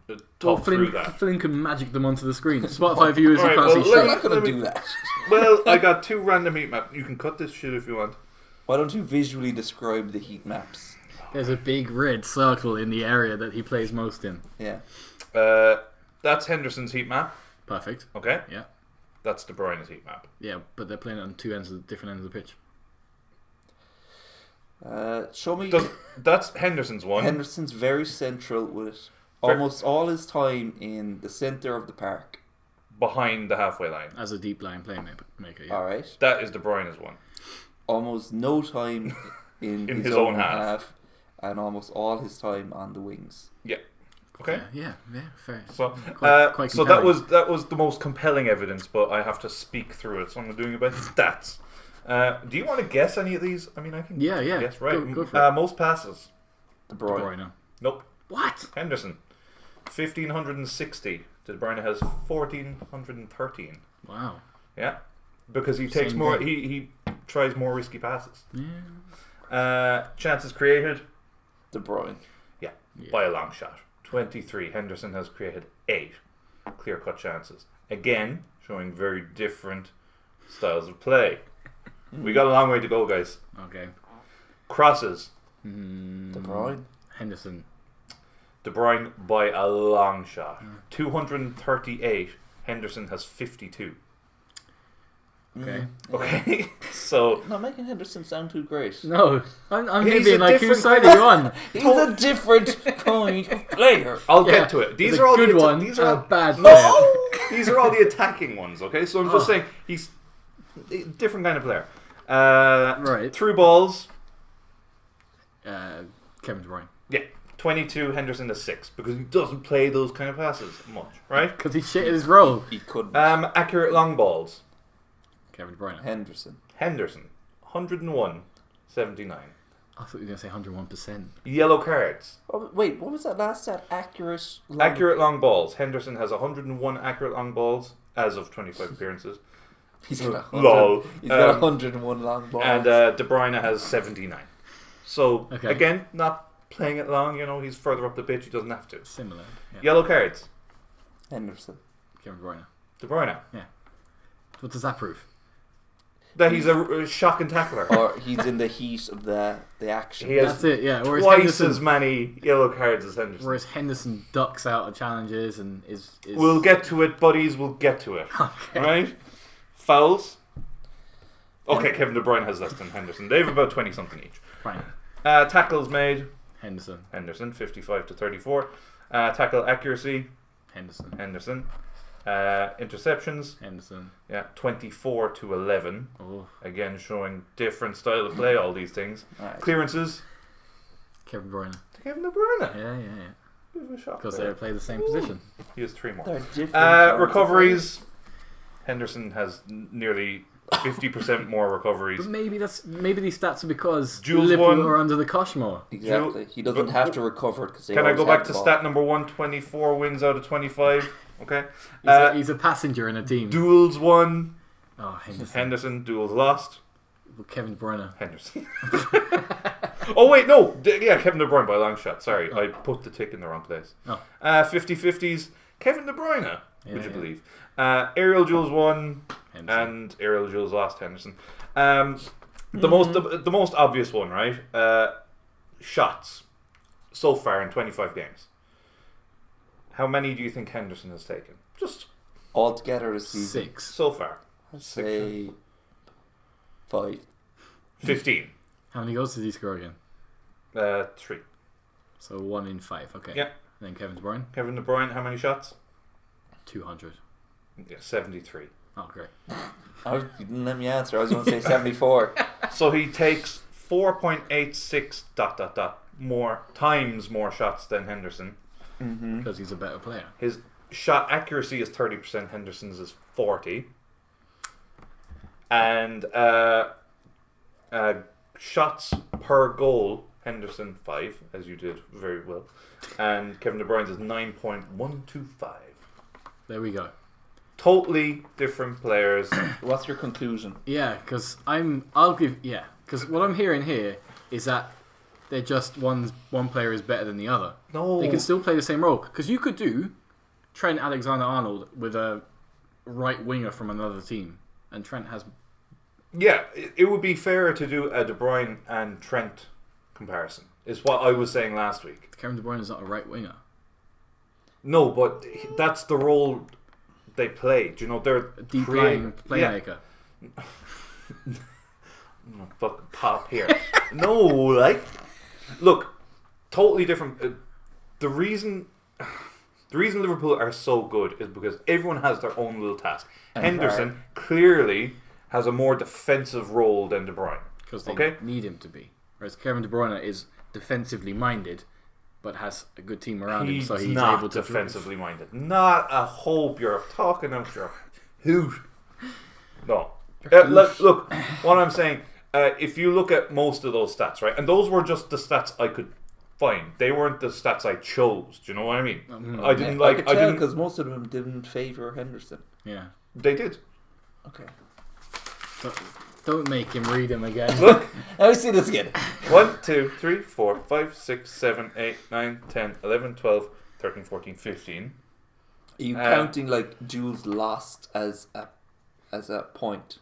Well, talk through that. Flynn can magic them onto the screen. Spotify viewers, you Alright, can't well, see let I'm shit. not going to do that. Well, I got 2 random heat maps. You can cut this shit if you want. Why don't you visually describe the heat maps? There's a big red circle in the area that he plays most in. Yeah. That's Henderson's heat map. Perfect. Okay. Yeah. That's De Bruyne's heat map. Yeah, but they're playing it on different ends of the pitch. Show me. That's Henderson's one. Henderson's very central with almost all his time in the centre of the park. Behind the halfway line. As a deep line playmaker, yeah. Alright. That is De Bruyne's one. Almost no time in his own half. And almost all his time on the wings. Yeah. Okay. Yeah, fair. So, Quite so that compelling. was the most compelling evidence, but I have to speak through it. So I'm doing about stats. Do you want to guess any of these? I mean, I can. Yeah. Guess right. Go for it. Most passes. De De Bruyne. Bruyne. Nope. What? Henderson. 1,560. De Bruyne has 1,413. Wow. Yeah. Because he takes Same more. thing. He tries more risky passes. Yeah. Chances created. De Bruyne. Yeah. By a long shot. 23. Henderson has created 8 clear-cut chances. Again, showing very different styles of play. We got a long way to go, guys. Okay. Crosses. De Bruyne. Henderson. De Bruyne by a long shot. 238. Henderson has 52. Okay. Okay. So Not making Henderson sound too great. No, I'm here He's being a like, different whose side are you on? He's a different kind of player. I'll Yeah, get to it. These there's are a all good the- one These and are a all, bad player. These are all the attacking ones, okay? So I'm just saying he's a different kind of player. Right. Through balls. Kevin De Bruyne. Yeah. 22, Henderson is 6 because he doesn't play those kind of passes much, right? Because he shit his role. He couldn't. Accurate long balls. Kevin De Bruyne. Henderson. 101, 79. I thought you were going to say 101%. Yellow cards. Oh, wait, what was that last stat? Accurate Long balls. Henderson has 101 accurate long balls as of 25 appearances. He's got 100. Lol. He's got 101 long balls. And De Bruyne has 79. So, again, not playing it long, he's further up the pitch, he doesn't have to. Similar. Yeah. Yellow cards. Henderson. Kevin De Bruyne. De Bruyne. Yeah. What does that prove? That he's a shocking tackler. Or he's in the heat of the action. He has That's it, yeah. Whereas twice as many yellow cards as Henderson. Whereas Henderson ducks out of challenges and is... We'll get to it, buddies, we'll get to it. Okay. Right? Fouls. Okay, Kevin De Bruyne has less than Henderson. They have about 20-something each. Fine. Tackles made. Henderson. 55 to 34. Tackle accuracy. Henderson. Interceptions. Henderson. Yeah, 24 to 11. Oh. Again, showing different style of play, all these things. Right. Clearances. Kevin De Bruyne. Kevin De Bruyne. Yeah. Bit of a shock Because there. they play the same position. He has 3 more. They're different. Recoveries. Henderson has nearly 50% more recoveries. But maybe these stats are because Jules Liverpool won. are under the cosh more. Exactly. He doesn't have to recover because Can I go back to stat number 1? 24 wins out of 25. Okay. He's a passenger in a team. Duels won. Oh, Henderson. Henderson. Duels lost. Well, Kevin De Bruyne. Henderson. Oh wait, no. Kevin De Bruyne by a long shot. Sorry, I put the tick in the wrong place. 50-50s. Kevin De Bruyne. Would you believe? Aerial duels won. Henderson. And aerial duels lost. Henderson. The most obvious one, right? Shots so far in 25 games. How many do you think Henderson has taken? Just altogether this season. 6. so far. I'd say 5. 15. How many goals did he score again? 3. So 1 in 5. Okay. Yeah. And then Kevin De Bruyne. Kevin De Bruyne, how many shots? 200. Yeah, 73. Oh, great. You didn't let me answer. I was going to say 74. So he takes 4.86 ... more times more shots than Henderson. Because he's a better player. His shot accuracy is 30%. Henderson's is 40. And shots per goal, Henderson 5, as you did very well, and Kevin De Bruyne's is 9.125. There we go. Totally different players. What's your conclusion? Yeah, because because what I'm hearing here is that they're just one player is better than the other. No, They can still play the same role. Because you could do Trent Alexander-Arnold with a right winger from another team, and Trent has... Yeah, it would be fairer to do a De Bruyne and Trent comparison, is what I was saying last week. Kevin De Bruyne is not a right winger. No, but that's the role they play. Do you know, they're Deep lying playmaker. Fucking pop here. No, look, totally different. The reason Liverpool are so good is because everyone has their own little task. And Henderson clearly has a more defensive role than De Bruyne. Because they need him to be. Whereas Kevin De Bruyne is defensively minded, but has a good team around him, so he's not able to... defensively minded. Not a hope you're talking out your hoot. No. Look, what I'm saying, if you look at most of those stats, right, and those were just the stats I could find. They weren't the stats I chose. Do you know what I mean? I didn't I could tell because most of them didn't favour Henderson. Yeah. They did. Okay. Don't make him read him again. Look. Let me see this again. 1, 2, 3, 4, 5, 6, 7, 8, 9, 10, 11, 12, 13, 14, 15. Are you counting like Jules lost as a point?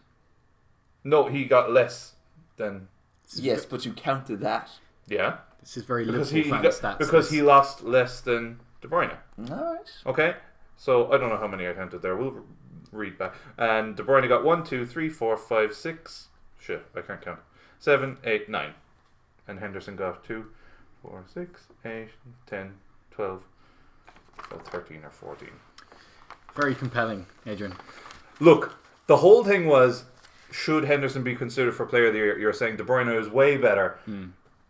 No, he got less than... Yes, but you counted that. Yeah. This is very Because Liverpool fan stats. Because he lost less than De Bruyne. Alright. Okay? So, I don't know how many I counted there. We'll read back. And De Bruyne got 1, 2, 3, 4, 5, 6... Shit, I can't count. 7, 8, 9. And Henderson got 2, 4, 6, 8, 10, 12, 13 or 14. Very compelling, Adrian. Look, the whole thing was, should Henderson be considered for Player of the Year? You're saying De Bruyne is way better.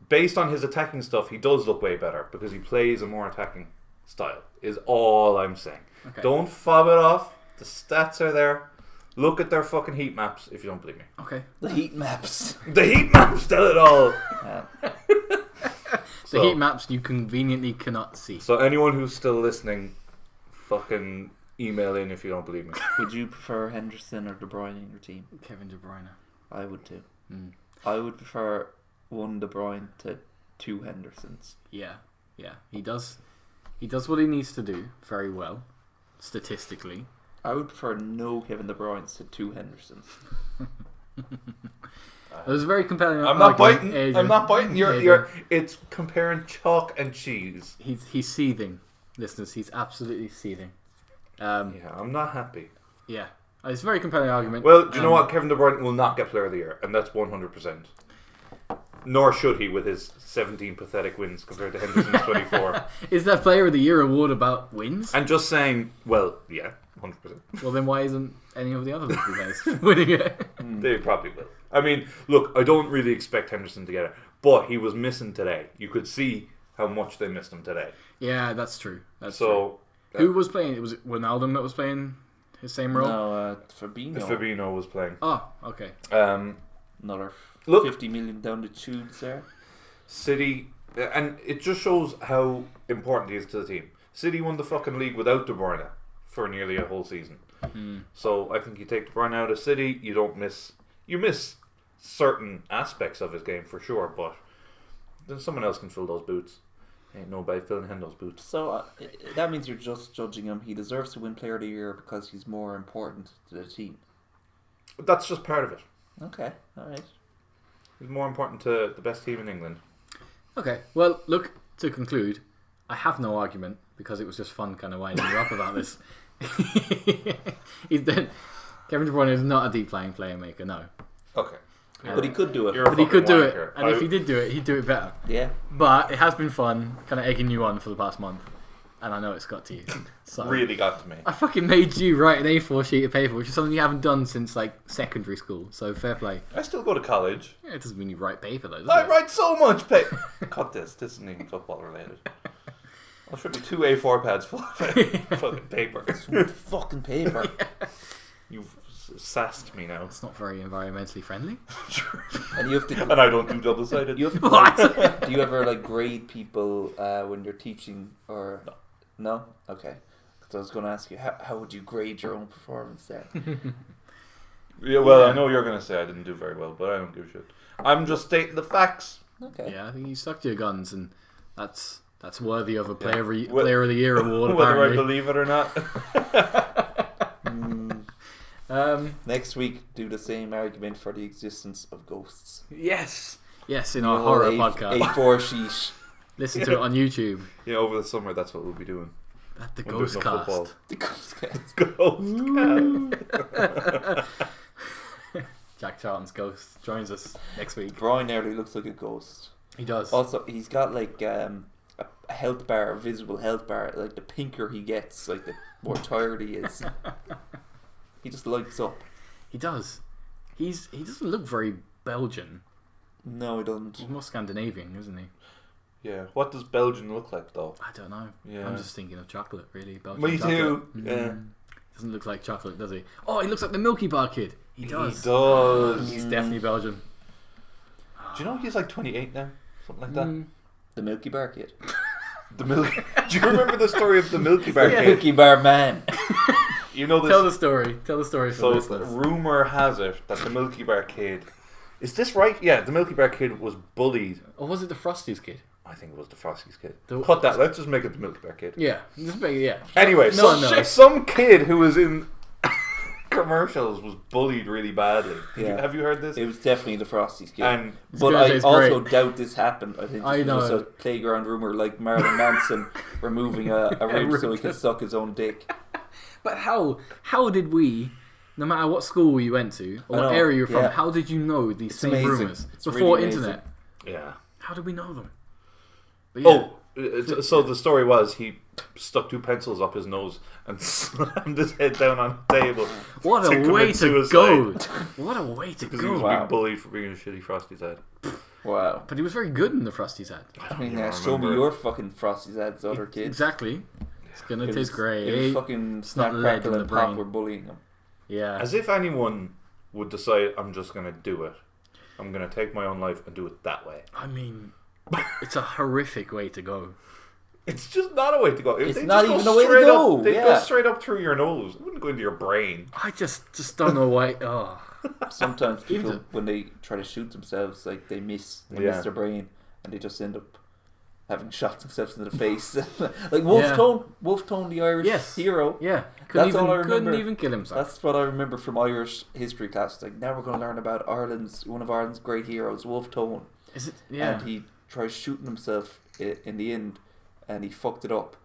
Based on his attacking stuff, he does look way better because he plays a more attacking style, is all I'm saying. Okay. Don't fob it off. The stats are there. Look at their fucking heat maps if you don't believe me. Okay. The heat maps. The heat maps tell it all. The heat maps you conveniently cannot see. So anyone who's still listening, fucking email in if you don't believe me. Would you prefer Henderson or De Bruyne in your team? Kevin De Bruyne. I would too. I would prefer one De Bruyne to 2 Hendersons. Yeah. He does what he needs to do very well, statistically. I would prefer no Kevin De Bruyne to 2 Hendersons. It was a very compelling. I'm not argument, biting. Adrian. I'm not biting. You're. It's comparing chalk and cheese. He's seething, listeners. He's absolutely seething. Yeah, I'm not happy. Yeah, it's a very compelling argument. Well, do you know what? Kevin De Bruyne will not get Player of the Year, and that's 100%. Nor should he with his 17 pathetic wins compared to Henderson's 24. Is that Player of the Year award about wins? And just saying, well, yeah, 100%. Well, then why isn't any of the other guys winning it? They probably will. I mean, look, I don't really expect Henderson to get it, but he was missing today. You could see how much they missed him today. Yeah, that's true. That's so true. Who was playing? Was it Wijnaldum that was playing his same role? No, Fabinho. Fabinho was playing. Oh, okay. Another Look, 50 million down the tubes there. City, and it just shows how important he is to the team. City won the fucking league without De Bruyne for nearly a whole season. So I think you take De Bruyne out of City, you miss certain aspects of his game for sure, but then someone else can fill those boots. Ain't nobody filling Hendo's boots. So that means you're just judging him. He deserves to win Player of the Year because he's more important to the team. That's just part of it. Okay, alright. He's more important to the best team in England. Okay, well, look, to conclude, I have no argument because it was just fun kind of winding you up about this. Kevin De Bruyne is not a deep lying playmaker, no. Okay. But he could do it. You're a But he could fucking do it, wanker. and if he did do it, he'd do it better. Yeah. But it has been fun, kind of egging you on for the past month, and I know it's got to you. So Really got to me. I fucking made you write an A4 sheet of paper, which is something you haven't done since like secondary school. So fair play. I still go to college. Yeah, it doesn't mean you write paper though. Does I it? write so much paper. Cut this. This isn't even football related. I'll show you 2 A4 pads full of fucking paper. Fucking paper. You've sassed me now. It's not very environmentally friendly. And you have to. And I don't do double-sided. You have to like, do you ever like grade people when you're teaching or no? Okay. Because I was going to ask you how would you grade your own performance there? Yeah, well, I know you're going to say I didn't do very well, but I don't give a shit. I'm just stating the facts. Okay. Yeah, I think you stuck to your guns, and that's worthy of a Yeah. Player of the Year award. Whether I apparently. believe it or not. Next week, do the same argument for the existence of ghosts. Yes, in our horror podcast. A4 sheet. Listen to it on YouTube. Yeah, over the summer, that's what we'll be doing. At the When there's Ghost no Cast. football. The ghost cast. Ghost Jack Charlton's Ghost joins us next week. Bruyne nearly looks like a ghost. He does. Also, he's got like a health bar, a visible health bar. Like the pinker he gets, like the more tired he is. He just lights up. He does. He doesn't look very Belgian. No, he doesn't. He's more Scandinavian, isn't he? Yeah. What does Belgian look like, though? I don't know. Yeah. I'm just thinking of chocolate, really. Belgian Me chocolate. too. Yeah. Doesn't look like chocolate, does he? Oh, he looks like the Milky Bar kid. He does. He does. He's definitely Belgian. Do you know he's like 28 now? Something like that. The Milky Bar kid. The Milky. Do you remember the story of the Milky Bar Yeah. kid? Milky Bar man. You know this. Tell the story. Tell the story for So listeners. rumor has it that the Milky Bar kid. Is this right? Yeah, the Milky Bar kid was bullied. Or was it the Frosties kid? I think it was the Frosties kid. The- Cut that. Let's just make it the Milky Bar kid. Yeah. Yeah. Anyway, No. some kid who was in commercials was bullied really badly. Yeah. Have you heard this? It was definitely the Frosties kid. And But gonna say I it's also great. doubt this happened. I think I this was know. a playground rumor like Marilyn Manson removing a rib so he could suck his own dick. But how did we, no matter what school you went to or I what know, area you're from, yeah. how did you know these It's same amazing. rumours It's before really internet? yeah. How did we know them? But Oh, So the story was he stuck 2 pencils up his nose and slammed his head down on the table. What a way commit to suicide. go! What a way to Because he was go! being bullied for being a shitty Frosty's head. Wow. But he was very good in the Frosty's head. I mean, Yeah, I show me remember. your fucking Frosty's heads, other kids. Exactly. It's gonna It was- taste great. It was fucking not Snap, lead Crackle in and the Pop brain. were bullying him. Yeah. As if anyone would decide, I'm just going to do it. I'm going to take my own life and do it that way. I mean, it's a horrific way to go. It's just not a way to go. It's They not just go even a way to straight go, Up, they yeah. go straight up through your nose. It wouldn't go into your brain. I just don't know why. Oh, Sometimes people, Even- when they try to shoot themselves, like they miss Yeah. their brain, and they just end up having shot themselves in the face. Like Wolf Tone, the Irish Yes. hero. yeah. That's all I remember. Couldn't even kill himself. That's what I remember from Irish history class. Like, now we're going to learn about one of Ireland's great heroes, Wolf Tone. Is it? Yeah. And he tries shooting himself in the end, and he fucked it up.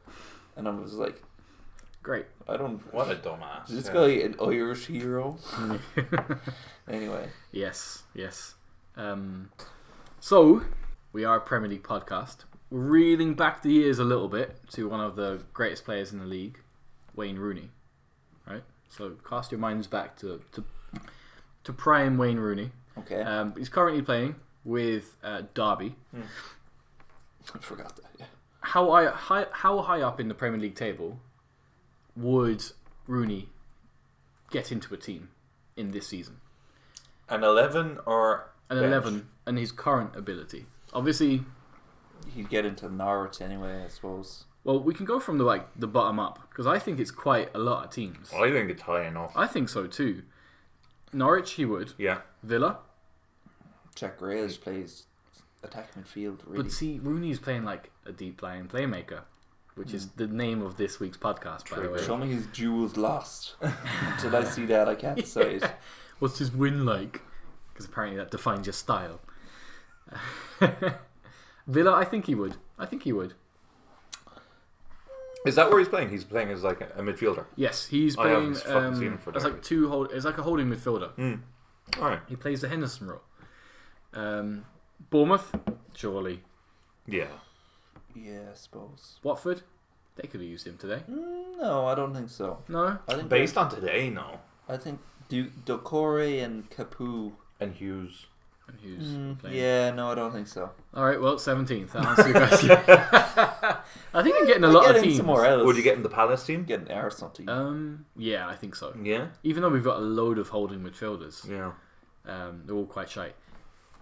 And I was like, Great. I don't. What a dumbass. Is this guy an Irish hero? Anyway. Yes. So we are a Premier League podcast. We're reeling back the years a little bit to one of the greatest players in the league, Wayne Rooney. Right. So cast your minds back to prime Wayne Rooney. Okay. He's currently playing with Derby. I forgot that, yeah. How high up in the Premier League table would Rooney get into a team in this season? An 11 or An bench? 11 and his current ability. Obviously, He'd get into Norwich anyway, I suppose. well, we can go from the bottom up because I think it's quite a lot of teams. I think it's high enough. I think so too. Norwich, he would. Yeah. Villa, Jack Grealish plays attack midfield, really. but see, Rooney's playing like a deep lying playmaker, which is the name of this week's podcast, by the way. Show me his jewels lost. Until I see that, I can't decide. What's his win like? Because apparently that defines your style. Villa, I think he would. Is that where he's playing? He's playing as like a midfielder. Yes, he's I playing. haven't fucking seen him for It's Derby. like it's like a holding midfielder. Alright. He plays the Henderson role. Bournemouth, surely. Yeah. Yeah, I suppose. Watford, they could have used him today. No, I don't think so. No, I think Based on today, no. I think Doucouré and Capoue. And Hughes. and who's playing? Yeah, no, I don't think so. All right, well, 17th. That answers your question. I think I'm getting a lot Get of in teams. somewhere else. Would you get in the Palace team? Get an Arsenal team? Yeah, I think so. Yeah. Even though we've got a load of holding midfielders, Yeah. they're all quite shite.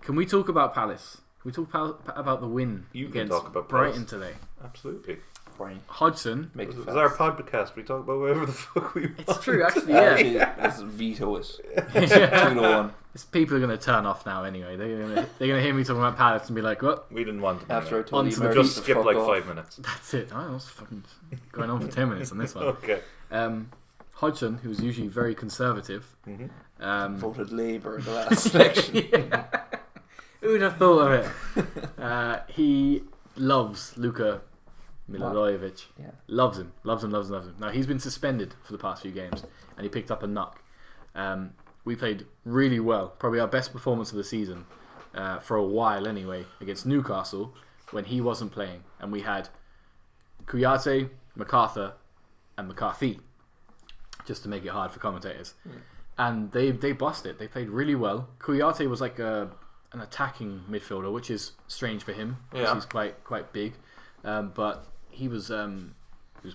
Can we talk about Palace? Can we talk about the win You can against talk about Brighton Palace. today? Absolutely. Brighton. Hodgson. Make it This is fast. our podcast. We talk about whatever the fuck we want. It's true, actually. Yeah. Actually, let's veto it. Yeah. 2-1. People are going to turn off now anyway. They're gonna hear me talking about Palace and be like, "What? We didn't want to. After I On told to you, the Mary, Just to skip fuck like off. 5 minutes. That's it." I was fucking going on for 10 minutes on this one. Okay. Hodgson, who was usually very conservative, Voted Labour in the last election. who would have thought of it? He loves Luka Milojevic. Yeah. Loves him. Now, he's been suspended for the past few games, and he picked up a knock. We played really well, probably our best performance of the season, for a while anyway, against Newcastle, when he wasn't playing. And we had Kouyaté, MacArthur, and McCarthy, just to make it hard for commentators. And they bossed it. They played really well. Kouyaté was like an attacking midfielder, which is strange for him, because Yeah. he's quite big. But he was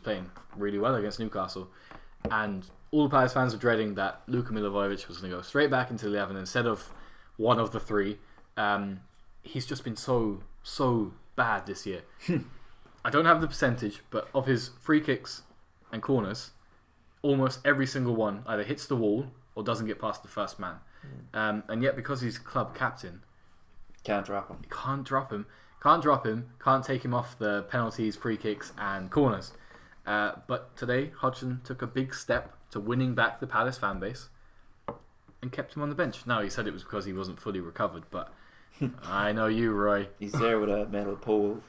playing really well against Newcastle, and all the Palace fans were dreading that Luka Milojevic was going to go straight back into the 11 instead of one of the three. He's just been so bad this year. I don't have the percentage, but of his free kicks and corners, almost every single one either hits the wall or doesn't get past the first man. And yet, because he's club captain, Can't drop him. you can't drop him. Can't take him off the penalties, free kicks, and corners. But today, Hodgson took a big step to winning back the Palace fan base and kept him on the bench. Now, he said it was because he wasn't fully recovered, but I know you, Roy. He's there with a metal pole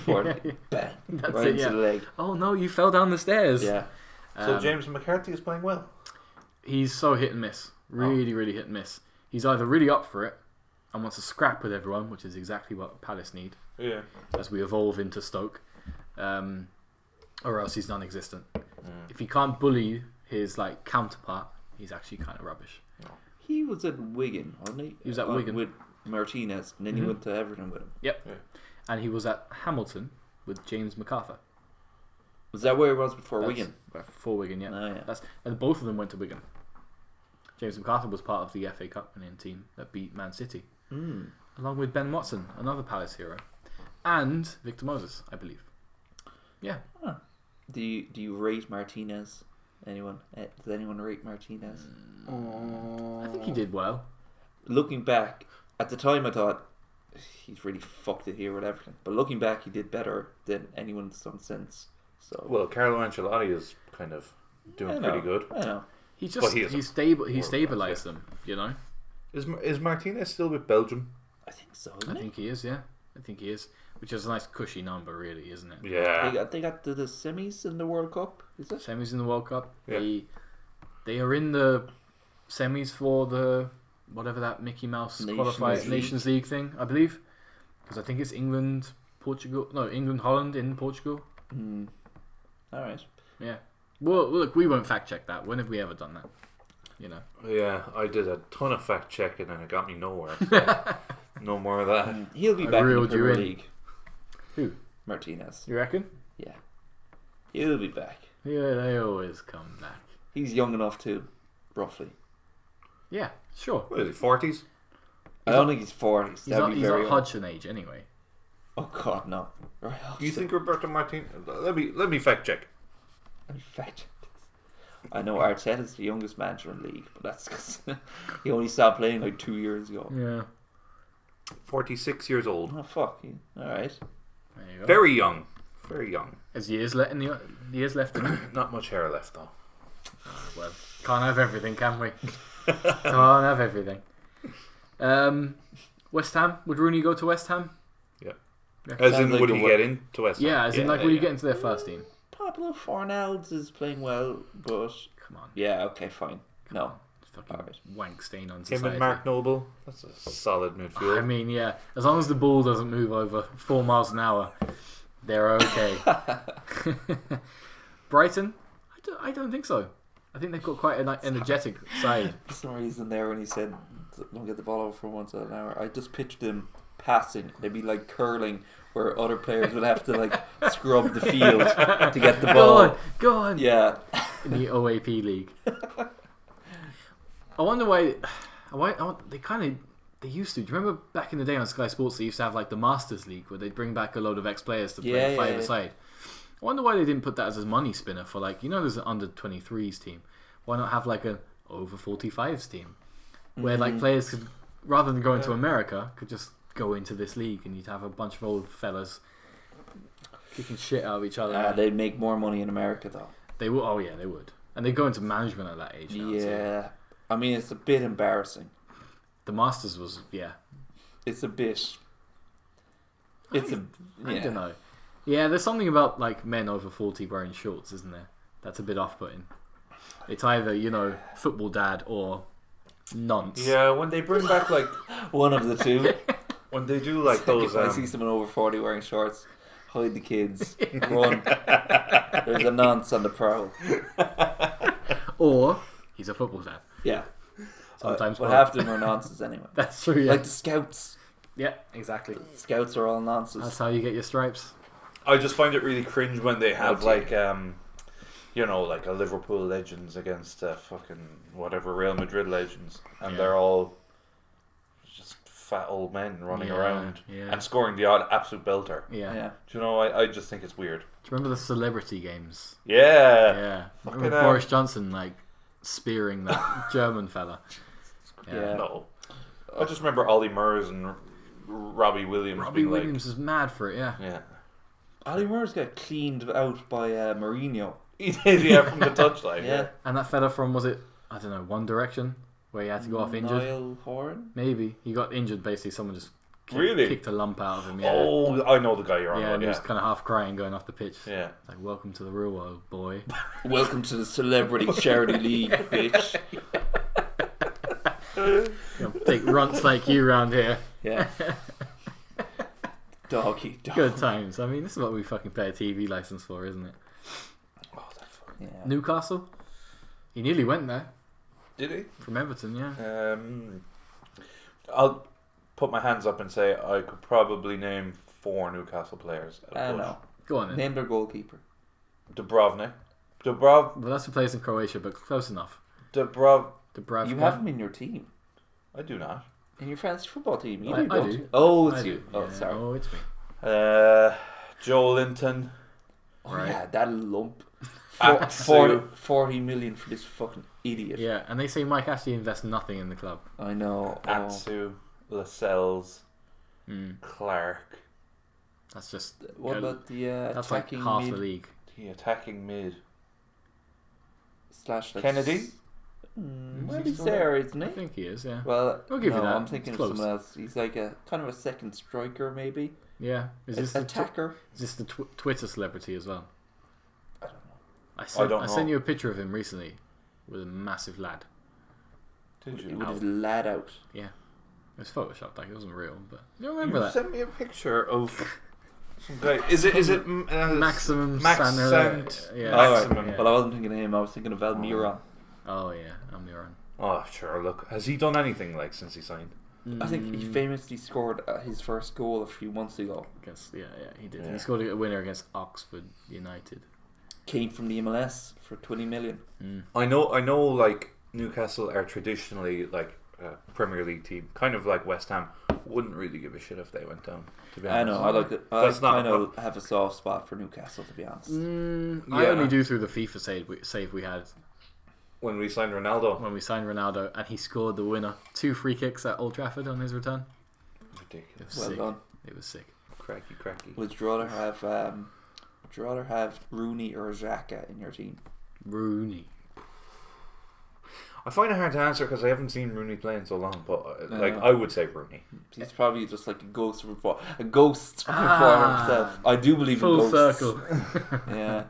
for bang, That's right it, into yeah. the leg. Oh no, you fell down the stairs. Yeah. So James McCarthy is playing well. He's so hit and miss. Really hit and miss. He's either really up for it and wants to scrap with everyone, which is exactly what Palace need Yeah. as we evolve into Stoke. or else he's non-existent. If he can't bully his like counterpart, he's actually kind of rubbish. He was at Wigan, wasn't he? He was at Wigan with Martinez, and then he went to Everton with him. Yep. Yeah. And he was at Hamilton with James MacArthur. Was that where he was before That's Wigan? Before Wigan, yeah. Oh, yeah. And both of them went to Wigan. James MacArthur was part of the FA Cup winning team that beat Man City, along with Ben Watson, another Palace hero, and Victor Moses, I believe. Yeah. Huh. Do you rate Martinez? Anyone? Does anyone rate Martinez? I think he did well. Looking back, at the time I thought he's really fucked it here with everything. But looking back, he did better than anyone's done since. So Well, Carlo Ancelotti is kind of doing pretty good. I know. He's But just he is he world-class, stabilized them, you know. Is Martinez still with Belgium? I think so. I think he is, yeah. I think he is, which is a nice cushy number, really, isn't it? Yeah. They got to the semis in the World Cup. Is it? Semis in the World Cup. Yeah. They are in the semis for the whatever that Mickey Mouse qualified Nations League thing, I believe, because I think it's England, Holland in Portugal. All right. Yeah. Well, look, we won't fact check that. When have we ever done that? You know. Yeah, I did a ton of fact checking and it got me nowhere. So no more of that. He'll be I back in the reeled you Premier in. League. Who? Martinez. You reckon? Yeah. He'll be back. Yeah, they always come back. He's young enough too, roughly. Yeah, sure. What is he, 40s? I don't think he's 40s. He's That'd not, be he's very not young. Hodgson age anyway. Oh God, no. Right, Do you think Roberto Martinez... Let me fact check. In fact, I know Arteta's the youngest manager in the league, but that's because he only stopped playing like 2 years ago. Yeah. 46 years old. Oh fuck! All right. There you go. Very young. Very young. Has years left in the years left in him? Not much hair left though. Well, can't have everything, can we? Can't have everything. West Ham. Would Rooney go to West Ham? Yeah. Yeah. As Sounds in, like would a he wo- get into West Ham? Yeah, as in like, will you get into their first team? Pablo Fornals is playing well, but Come on. yeah, okay, fine. No, Fucking Alright. wank stain on Him society. and Mark Noble. That's a solid midfield. I mean, yeah. As long as the ball doesn't move over 4 miles an hour, they're okay. Brighton? I don't think so. I think they've got quite an energetic side. for some reason there when he said don't get the ball over for once an hour, I just pictured him passing. They'd be like curling, where other players would have to like scrub the field to get the ball. Go on. Yeah. In the OAP league. I wonder why they used to. Do you remember back in the day on Sky Sports they used to have like the Masters League where they'd bring back a load of ex-players to play Yeah, a yeah, five-a-side? I wonder why they didn't put that as a money spinner for like, there's an under-23s team. Why not have like an over-45s team? Where like players could, rather than going to America, could just go into this league and you'd have a bunch of old fellas kicking shit out of each other. They'd make more money in America though. They would. Oh yeah, they would. And they go into management at that age now. Yeah. So I mean, it's a bit embarrassing. the Masters was It's a bit. It's a. I Yeah. don't know. Yeah, there's something about like men over 40 wearing shorts, isn't there? That's a bit off-putting. It's either football dad or nonce. Yeah, when they bring back like One of the two. when they do like those. If I see someone over 40 wearing shorts, hide the kids. Run. There's a nonce on the prowl. Or he's a football dad. Yeah. Sometimes But both. half of them are nonces anyway. That's true. Yeah. Like the scouts. Yeah, exactly. Scouts are all nonces. That's how you get your stripes. I just find it really cringe when they have Oh, like like a Liverpool legends against fucking whatever Real Madrid legends, and they're all just fat old men running Yeah, around yeah. and scoring the odd absolute belter. Yeah. Yeah. Do you know? I just think it's weird. Do you remember the celebrity games? Yeah. Yeah. Fucking Remember Boris Johnson like spearing that German fella. Yeah. No. I just remember Ollie Murs and Robbie Williams. Robbie being Williams is mad for it. Yeah. Like, yeah. Ali Murs got cleaned out by Mourinho. He did, yeah, from the touchline. Yeah. And that fella from, was it, I don't know, One Direction, where he had to go off injured? Niall Horan? Maybe. He got injured, basically. Someone just Really? kicked a lump out of him. Yeah. Oh, I know the guy you're on Yeah, about. and he Yeah. was kind of half crying going off the pitch. Yeah. It's like, welcome to the real world, boy. Welcome to the Celebrity Charity League, bitch. Take runts like you round here. Yeah. Doggy dog. Good times. I mean, this is what we fucking pay a TV license for, isn't it? Oh, that's fun. Yeah. Newcastle. He nearly went there Did he? from Everton. Yeah. I'll put my hands up and say I could probably name 4 Newcastle players. I know. Go on then. Name their goalkeeper. Dubrovnik. Well, that's a place in Croatia, but close enough. Dubrovnik. Dubravka. You have him in your team. I do not. In your fantasy football team. You I don't do. you? Oh, it's I you. do. Oh, Yeah. sorry. Oh, it's me. Joe Linton. Oh, Right. yeah, that lump. Atsu. 40 million for this fucking idiot. Yeah, and they say Mike Ashley invests nothing in the club. I know. Oh. Atsu. Lascelles. Mm. Clark. That's just. What about the That's like attacking half mid the league. The attacking mid. / like Kennedy? Well, Is he he's still there, isn't I he? think he is. Yeah. Well, I'll give you no, that. I'm thinking It's of close. someone else. He's like a kind of a second striker, maybe. Yeah. Is this the Attacker. Is this the Twitter celebrity as well? I don't know. I sent know. you a picture of him recently with a massive lad. Did you? With his lad out. Yeah. It was photoshopped, like it wasn't real, but you don't remember You that. sent me a picture of some guy. Is it Maximum Max Sander- Sant- yeah. All right. Maximum. Yeah. Well, I wasn't thinking of him. I was thinking of Almiron. Oh yeah, Almiron. Oh sure. Look, has he done anything like since he signed? I think he famously scored his first goal a few months ago. Yeah, he did. Yeah. He scored a winner against Oxford United. Came from the MLS for 20 million. I know. Like Newcastle are traditionally like a Premier League team, kind of like West Ham. Wouldn't really give a shit if they went down. To be I honest, know. I like it. I That's not kind of have a soft spot for Newcastle, to be honest. I only do through the FIFA save we had when we signed Ronaldo. when we signed Ronaldo, and he scored the winner. 2 free kicks at Old Trafford on his return. It Ridiculous. was Well sick. done. It was sick. Cracky. Would you rather have Rooney or Jacka in your team? Rooney. I find it hard to answer because I haven't seen Rooney play in so long. But like, Yeah. I would say Rooney. He's probably just like a ghost performer himself. I do believe Full in ghosts. circle. Yeah.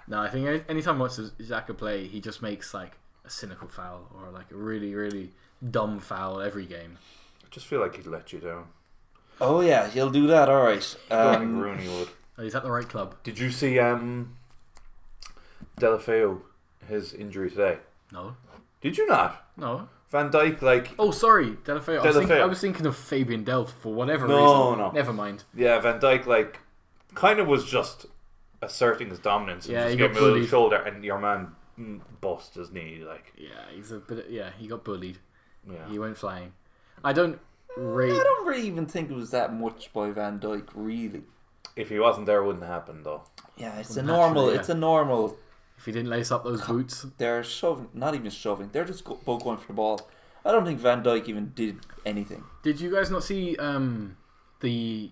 No, I think anytime I watch Jacka play, he just makes like a cynical foul or like a really, really dumb foul every game. I just feel like he'd let you down. Oh yeah, he'll do that. All right. I don't think Rooney would. Oh, he's at the right club. Did you see Delafeu, his injury today? No. Did you not? No. Van Dijk, like, Oh, sorry, Delafeu. I was thinking of Fabian Delph for whatever reason. No. Never mind. yeah, Van Dijk, like, kind of was just asserting his dominance and Yeah, just he gave got him a little bullied. shoulder, and your man bust his knee, like, Yeah, he's a bit. Yeah, he got bullied. yeah. He went flying. I don't rate. I don't really even think it was that much by Van Dijk, really. If he wasn't there, it wouldn't happen, though. Yeah, it's Well, a normal. naturally, yeah. It's a normal. If he didn't lace up those boots, They're shoving, not even shoving. They're just both going for the ball. I don't think Van Dijk even did anything. did you guys not see the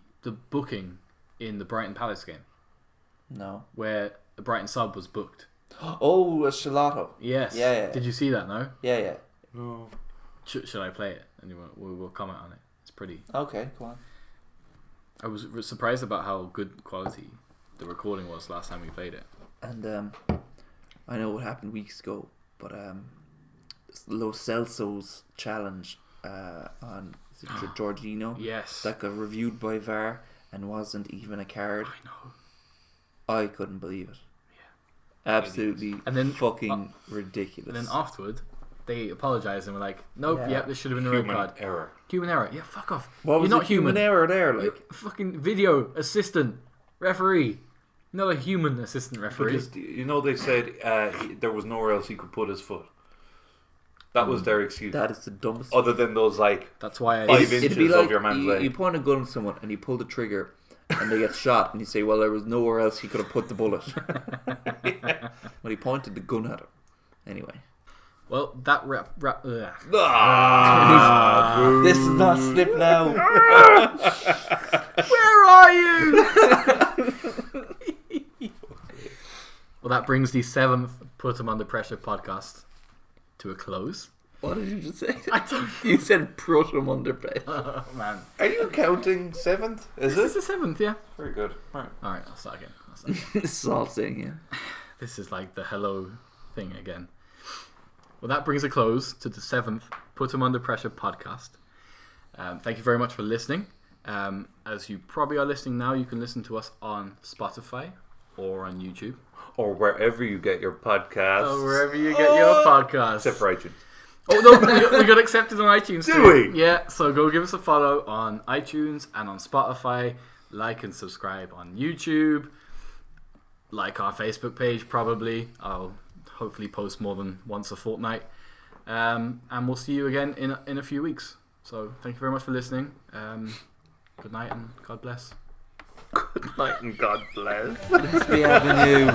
booking in the Brighton Palace game No. where the Brighton sub was booked? Oh, a Shalato. Yes. Yeah. Did you see that? No. Yeah. No. Should I play it? And we'll comment on it. It's pretty. Okay, go on. I was surprised about how good quality the recording was last time we played it. And I know what happened weeks ago, but Lo Celso's challenge on Jorginho Yes. that got reviewed by VAR and wasn't even a card. I know. I couldn't believe it. Yeah. Absolutely And then- fucking ridiculous. And then afterward, they apologised and were like, "Nope, Yeah. yeah, this should have been a red Human card. error. Human error. Yeah, fuck off. what You're was not the human human. error there? You're Like, fucking video assistant referee, not a human assistant referee." Because, you know, they said there was nowhere else he could put his foot. That was their excuse. that is the dumbest. Other than those, like, That's why I. 5 It'd be inches like of your man's you leg. point a gun at someone and you pull the trigger and they get shot and you say, well, there was nowhere else he could have put the bullet. Well, he pointed the gun at him. Anyway. Well, that ugh. Ah, This is not slip now. Where are you? Well, that brings the 7th Put 'em Under Pressure podcast to a close. What did you just say? I don't. You said Prussian underbed. Oh man, Are you counting 7th? Is this is it? the 7th, yeah. Very good. Right. All right, I'll start again. This is all saying, yeah. This is like the hello thing again. Well, that brings a close to the 7th Put 'em Under Pressure podcast. Thank you very much for listening. As you probably are listening now, you can listen to us on Spotify or on YouTube. Or wherever you get your podcasts. Or wherever you get your podcasts. Except for iTunes. Oh, no, we got accepted on iTunes too. Do we? Yeah, so go give us a follow on iTunes and on Spotify. Like and subscribe on YouTube. Like our Facebook page, probably. I'll hopefully post more than once a fortnight. And we'll see you again in a few weeks. So thank you very much for listening. Good night and God bless. Good night and God bless. Let's be Avenue.